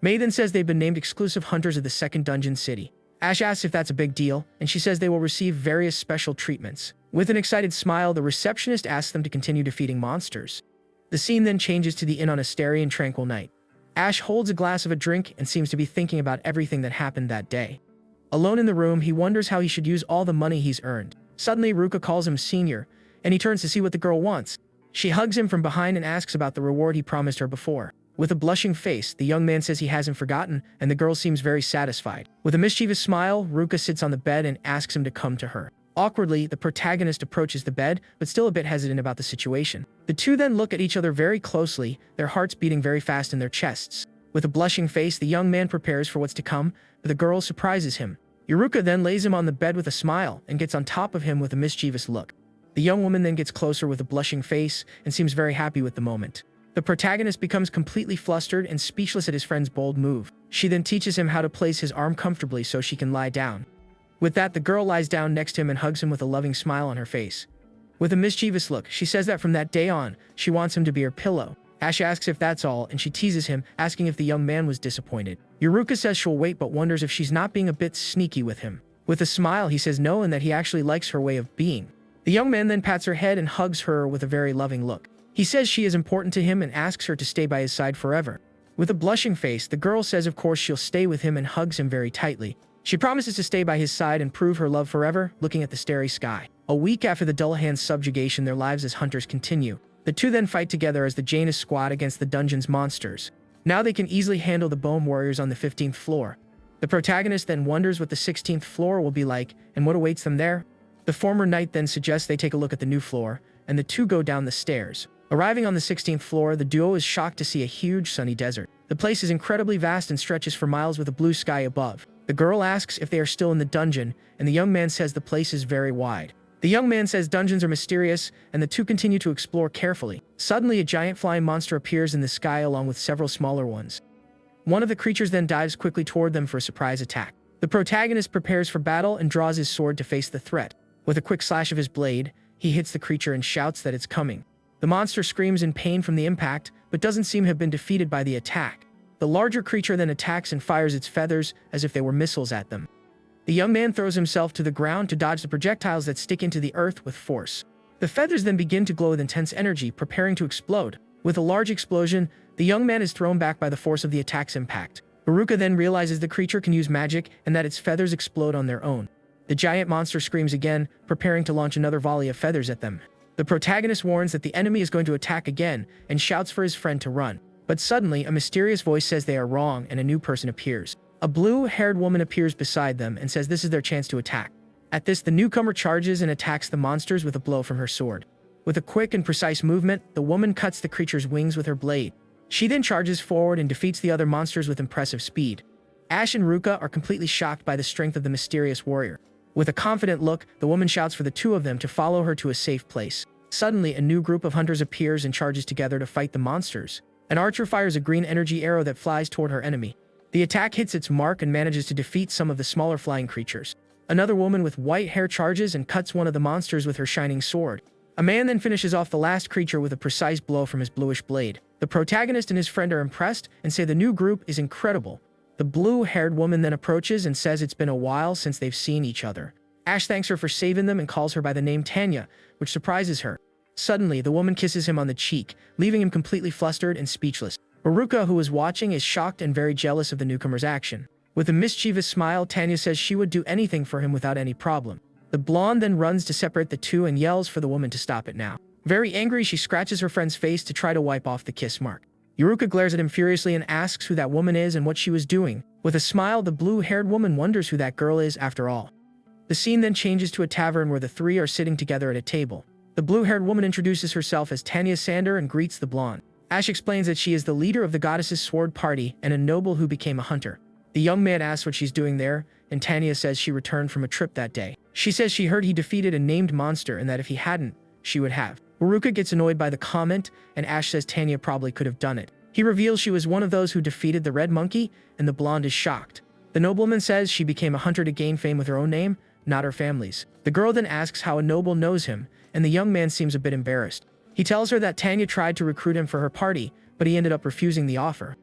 Mai then says they've been named exclusive hunters of the second dungeon city. Ash asks if that's a big deal, and she says they will receive various special treatments. With an excited smile, the receptionist asks them to continue defeating monsters. The scene then changes to the inn on a starry and tranquil night. Ash holds a glass of a drink and seems to be thinking about everything that happened that day. Alone in the room, he wonders how he should use all the money he's earned. Suddenly, Ruka calls him senior, and he turns to see what the girl wants. She hugs him from behind and asks about the reward he promised her before. With a blushing face, the young man says he hasn't forgotten, and the girl seems very satisfied. With a mischievous smile, Ruka sits on the bed and asks him to come to her. Awkwardly, the protagonist approaches the bed, but still a bit hesitant about the situation. The two then look at each other very closely, their hearts beating very fast in their chests. With a blushing face, the young man prepares for what's to come, but the girl surprises him. Yuruka then lays him on the bed with a smile and gets on top of him with a mischievous look. The young woman then gets closer with a blushing face and seems very happy with the moment. The protagonist becomes completely flustered and speechless at his friend's bold move. She then teaches him how to place his arm comfortably so she can lie down. With that, the girl lies down next to him and hugs him with a loving smile on her face. With a mischievous look, she says that from that day on, she wants him to be her pillow. Ash asks if that's all, and she teases him, asking if the young man was disappointed. Yuruka says she'll wait but wonders if she's not being a bit sneaky with him. With a smile, he says no and that he actually likes her way of being. The young man then pats her head and hugs her with a very loving look. He says she is important to him and asks her to stay by his side forever. With a blushing face, the girl says of course she'll stay with him and hugs him very tightly. She promises to stay by his side and prove her love forever, looking at the starry sky. A week after the Dullahan's subjugation, their lives as hunters continue. The two then fight together as the Janus squad against the dungeon's monsters. Now they can easily handle the bone warriors on the 15th floor. The protagonist then wonders what the 16th floor will be like and what awaits them there. The former knight then suggests they take a look at the new floor, and the two go down the stairs. Arriving on the 16th floor, the duo is shocked to see a huge sunny desert. The place is incredibly vast and stretches for miles with a blue sky above. The girl asks if they are still in the dungeon, and the young man says the place is very wide. The young man says dungeons are mysterious, and the two continue to explore carefully. Suddenly, a giant flying monster appears in the sky along with several smaller ones. One of the creatures then dives quickly toward them for a surprise attack. The protagonist prepares for battle and draws his sword to face the threat. With a quick slash of his blade, he hits the creature and shouts that it's coming. The monster screams in pain from the impact, but doesn't seem to have been defeated by the attack. The larger creature then attacks and fires its feathers as if they were missiles at them. The young man throws himself to the ground to dodge the projectiles that stick into the earth with force. The feathers then begin to glow with intense energy, preparing to explode. With a large explosion, the young man is thrown back by the force of the attack's impact. Yuruka then realizes the creature can use magic and that its feathers explode on their own. The giant monster screams again, preparing to launch another volley of feathers at them. The protagonist warns that the enemy is going to attack again and shouts for his friend to run. But suddenly, a mysterious voice says they are wrong and a new person appears. A blue-haired woman appears beside them and says this is their chance to attack. At this, the newcomer charges and attacks the monsters with a blow from her sword. With a quick and precise movement, the woman cuts the creature's wings with her blade. She then charges forward and defeats the other monsters with impressive speed. Ash and Ruka are completely shocked by the strength of the mysterious warrior. With a confident look, the woman shouts for the two of them to follow her to a safe place. Suddenly, a new group of hunters appears and charges together to fight the monsters. An archer fires a green energy arrow that flies toward her enemy. The attack hits its mark and manages to defeat some of the smaller flying creatures. Another woman with white hair charges and cuts one of the monsters with her shining sword. A man then finishes off the last creature with a precise blow from his bluish blade. The protagonist and his friend are impressed and say the new group is incredible. The blue-haired woman then approaches and says it's been a while since they've seen each other. Ash thanks her for saving them and calls her by the name Tanya, which surprises her. Suddenly, the woman kisses him on the cheek, leaving him completely flustered and speechless. Yuruka, who is watching, is shocked and very jealous of the newcomer's action. With a mischievous smile, Tanya says she would do anything for him without any problem. The blonde then runs to separate the two and yells for the woman to stop it now. Very angry, she scratches her friend's face to try to wipe off the kiss mark. Yuruka glares at him furiously and asks who that woman is and what she was doing. With a smile, the blue-haired woman wonders who that girl is after all. The scene then changes to a tavern where the three are sitting together at a table. The blue-haired woman introduces herself as Tanya Sander and greets the blonde. Ash explains that she is the leader of the goddess's sword party and a noble who became a hunter. The young man asks what she's doing there, and Tanya says she returned from a trip that day. She says she heard he defeated a named monster and that if he hadn't, she would have. Yuruka gets annoyed by the comment, and Ash says Tanya probably could have done it. He reveals she was one of those who defeated the red monkey, and the blonde is shocked. The nobleman says she became a hunter to gain fame with her own name, not her family's. The girl then asks how a noble knows him, and the young man seems a bit embarrassed. He tells her that Tanya tried to recruit him for her party, but he ended up refusing the offer.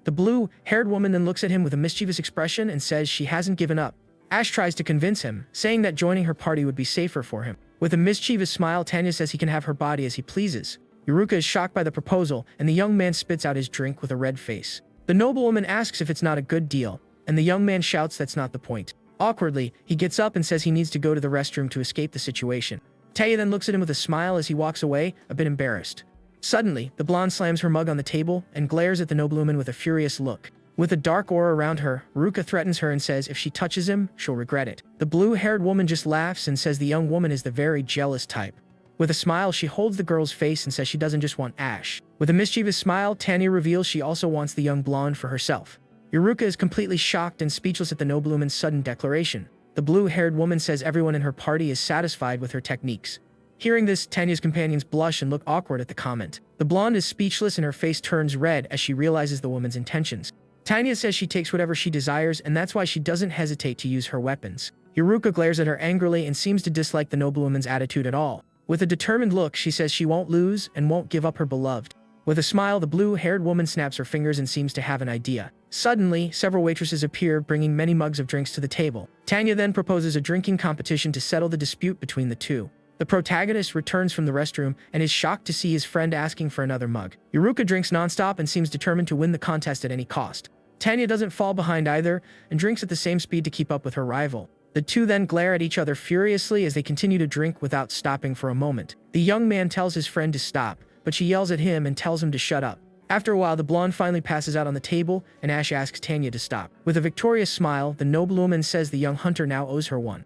The blue-haired woman then looks at him with a mischievous expression and says she hasn't given up. Ash tries to convince him, saying that joining her party would be safer for him. With a mischievous smile, Tanya says he can have her body as he pleases. Yuruka is shocked by the proposal, and the young man spits out his drink with a red face. The noblewoman asks if it's not a good deal, and the young man shouts that's not the point. Awkwardly, he gets up and says he needs to go to the restroom to escape the situation. Tanya then looks at him with a smile as he walks away, a bit embarrassed. Suddenly, the blonde slams her mug on the table and glares at the noblewoman with a furious look. With a dark aura around her, Yuruka threatens her and says if she touches him, she'll regret it. The blue-haired woman just laughs and says the young woman is the very jealous type. With a smile, she holds the girl's face and says she doesn't just want Ash. With a mischievous smile, Tanya reveals she also wants the young blonde for herself. Yuruka is completely shocked and speechless at the noblewoman's sudden declaration. The blue-haired woman says everyone in her party is satisfied with her techniques. Hearing this, Tanya's companions blush and look awkward at the comment. The blonde is speechless and her face turns red as she realizes the woman's intentions. Tanya says she takes whatever she desires and that's why she doesn't hesitate to use her weapons. Yuruka glares at her angrily and seems to dislike the noblewoman's attitude at all. With a determined look, she says she won't lose and won't give up her beloved. With a smile, the blue-haired woman snaps her fingers and seems to have an idea. Suddenly, several waitresses appear, bringing many mugs of drinks to the table. Tanya then proposes a drinking competition to settle the dispute between the two. The protagonist returns from the restroom and is shocked to see his friend asking for another mug. Yuruka drinks nonstop and seems determined to win the contest at any cost. Tanya doesn't fall behind either and drinks at the same speed to keep up with her rival. The two then glare at each other furiously as they continue to drink without stopping for a moment. The young man tells his friend to stop, but she yells at him and tells him to shut up. After a while, the blonde finally passes out on the table, and Ash asks Tanya to stop. With a victorious smile, the noblewoman says the young hunter now owes her one.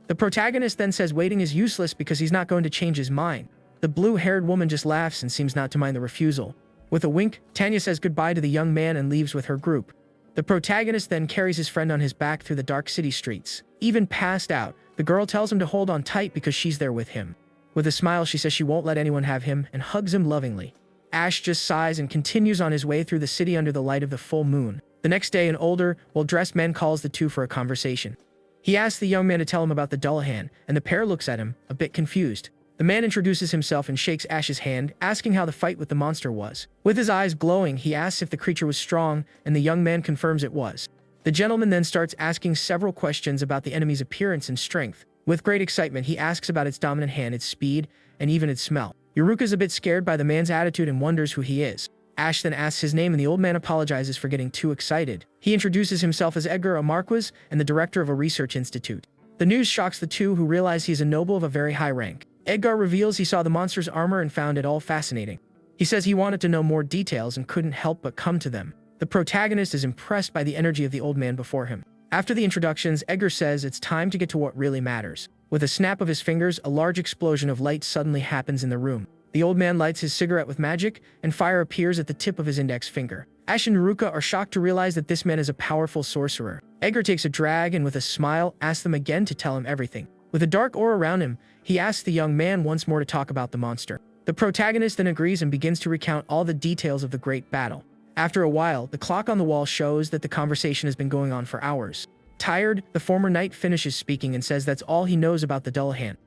The protagonist then says waiting is useless because he's not going to change his mind. The blue-haired woman just laughs and seems not to mind the refusal. With a wink, Tanya says goodbye to the young man and leaves with her group. The protagonist then carries his friend on his back through the dark city streets. Even passed out, the girl tells him to hold on tight because she's there with him. With a smile, she says she won't let anyone have him and hugs him lovingly. Ash just sighs and continues on his way through the city under the light of the full moon. The next day, an older, well-dressed man calls the two for a conversation. He asks the young man to tell him about the Dullahan, and the pair looks at him, a bit confused. The The man introduces himself and shakes Ash's hand, asking how the fight with the monster was. With his eyes glowing, he asks if the creature was strong, and the young man confirms it was. The gentleman then starts asking several questions about the enemy's appearance and strength. With great excitement, he asks about its dominant hand, its speed, and even its smell. Yuruka's a bit scared by the man's attitude and wonders who he is. Ash then asks his name and the old man apologizes for getting too excited. He introduces himself as Edgar, a marquis and the director of a research institute. The news shocks the two, who realize he is a noble of a very high rank. Edgar reveals he saw the monster's armor and found it all fascinating. He says he wanted to know more details and couldn't help but come to them. The protagonist is impressed by the energy of the old man before him. After the introductions, Edgar says it's time to get to what really matters. With a snap of his fingers, a large explosion of light suddenly happens in the room. The old man lights his cigarette with magic, and fire appears at the tip of his index finger. Ash and Yuruka are shocked to realize that this man is a powerful sorcerer. Edgar takes a drag and with a smile asks them again to tell him everything. With a dark aura around him, he asks the young man once more to talk about the monster. The protagonist then agrees and begins to recount all the details of the great battle. After a while, the clock on the wall shows that the conversation has been going on for hours. Tired, the former knight finishes speaking and says that's all he knows about the Dullahan.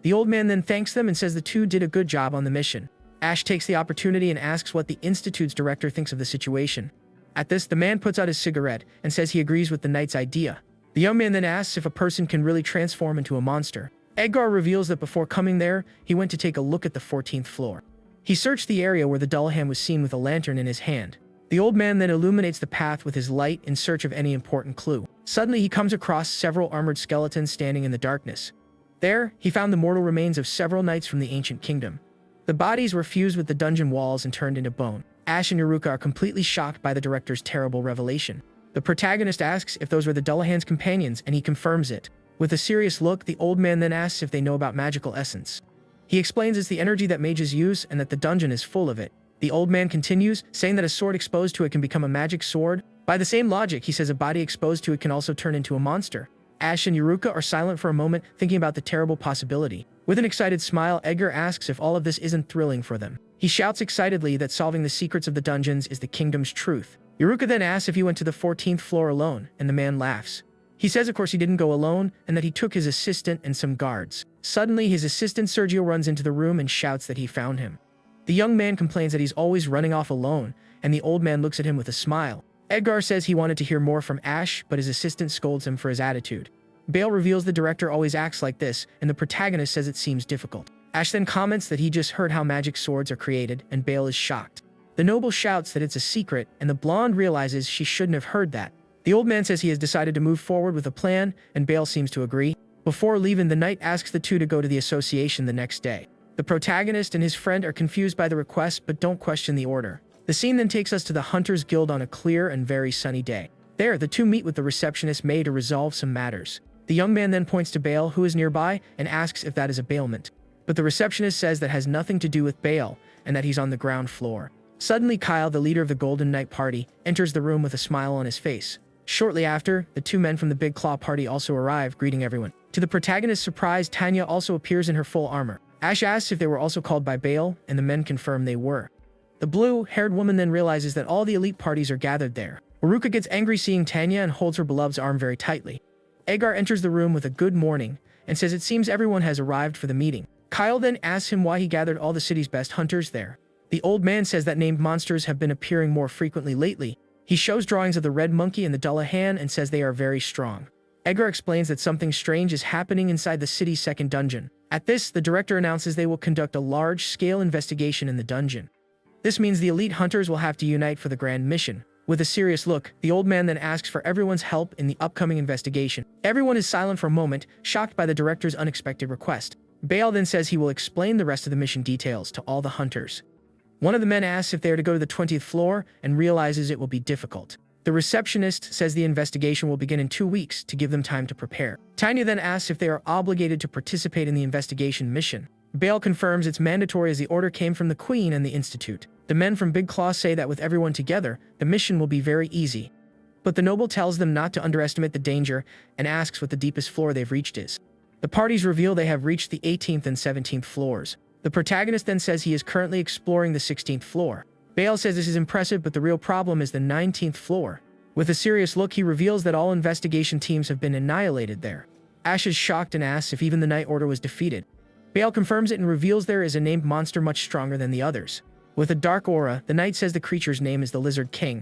The old man then thanks them and says the two did a good job on the mission. Ash takes the opportunity and asks what the Institute's director thinks of the situation. At this, the man puts out his cigarette and says he agrees with the knight's idea. The young man then asks if a person can really transform into a monster. Edgar reveals that before coming there, he went to take a look at the 14th floor. He searched the area where the Dullahan was seen with a lantern in his hand. The old man then illuminates the path with his light in search of any important clue. Suddenly, he comes across several armored skeletons standing in the darkness. There, he found the mortal remains of several knights from the ancient kingdom. The bodies were fused with the dungeon walls and turned into bone. Ash and Yuruka are completely shocked by the director's terrible revelation. The protagonist asks if those were the Dullahan's companions, and he confirms it. With a serious look, the old man then asks if they know about magical essence. He explains it's the energy that mages use and that the dungeon is full of it. The old man continues, saying that a sword exposed to it can become a magic sword. By the same logic, he says a body exposed to it can also turn into a monster. Ash and Yuruka are silent for a moment, thinking about the terrible possibility. With an excited smile, Edgar asks if all of this isn't thrilling for them. He shouts excitedly that solving the secrets of the dungeons is the kingdom's truth. Yuruka then asks if he went to the 14th floor alone, and the man laughs. He says of course he didn't go alone, and that he took his assistant and some guards. Suddenly, his assistant Sergio runs into the room and shouts that he found him. The young man complains that he's always running off alone, and the old man looks at him with a smile. Edgar says he wanted to hear more from Ash, but his assistant scolds him for his attitude. Bale reveals the director always acts like this, and the protagonist says it seems difficult. Ash then comments that he just heard how magic swords are created, and Bale is shocked. The noble shouts that it's a secret, and the blonde realizes she shouldn't have heard that. The old man says he has decided to move forward with a plan, and Bale seems to agree. Before leaving, the knight asks the two to go to the association the next day. The protagonist and his friend are confused by the request, but don't question the order. The scene then takes us to the Hunters Guild on a clear and very sunny day. There, the two meet with the receptionist May to resolve some matters. The young man then points to Bale, who is nearby, and asks if that is a bailment. But the receptionist says that has nothing to do with Bale, and that he's on the ground floor. Suddenly, Kyle, the leader of the Golden Knight Party, enters the room with a smile on his face. Shortly after, the two men from the Big Claw Party also arrive, greeting everyone. To the protagonist's surprise, Tanya also appears in her full armor. Ash asks if they were also called by Bale, and the men confirm they were. The blue-haired woman then realizes that all the elite parties are gathered there. Yuruka gets angry seeing Tanya and holds her beloved's arm very tightly. Edgar enters the room with a good morning, and says it seems everyone has arrived for the meeting. Kyle then asks him why he gathered all the city's best hunters there. The old man says that named monsters have been appearing more frequently lately. He shows drawings of the red monkey and the Dullahan and says they are very strong. Edgar explains that something strange is happening inside the city's second dungeon. At this, the director announces they will conduct a large-scale investigation in the dungeon. This means the elite hunters will have to unite for the grand mission. With a serious look, the old man then asks for everyone's help in the upcoming investigation. Everyone is silent for a moment, shocked by the director's unexpected request. Bale then says he will explain the rest of the mission details to all the hunters. One of the men asks if they are to go to the 20th floor and realizes it will be difficult. The receptionist says the investigation will begin in 2 weeks to give them time to prepare. Tanya then asks if they are obligated to participate in the investigation mission. Bale confirms it's mandatory as the order came from the Queen and the Institute. The men from Big Claw say that with everyone together, the mission will be very easy. But the noble tells them not to underestimate the danger and asks what the deepest floor they've reached is. The parties reveal they have reached the 18th and 17th floors. The protagonist then says he is currently exploring the 16th floor. Bale says this is impressive, but the real problem is the 19th floor. With a serious look, he reveals that all investigation teams have been annihilated there. Ash is shocked and asks if even the Night Order was defeated. Bale confirms it and reveals there is a named monster much stronger than the others. With a dark aura, the knight says the creature's name is the Lizard King.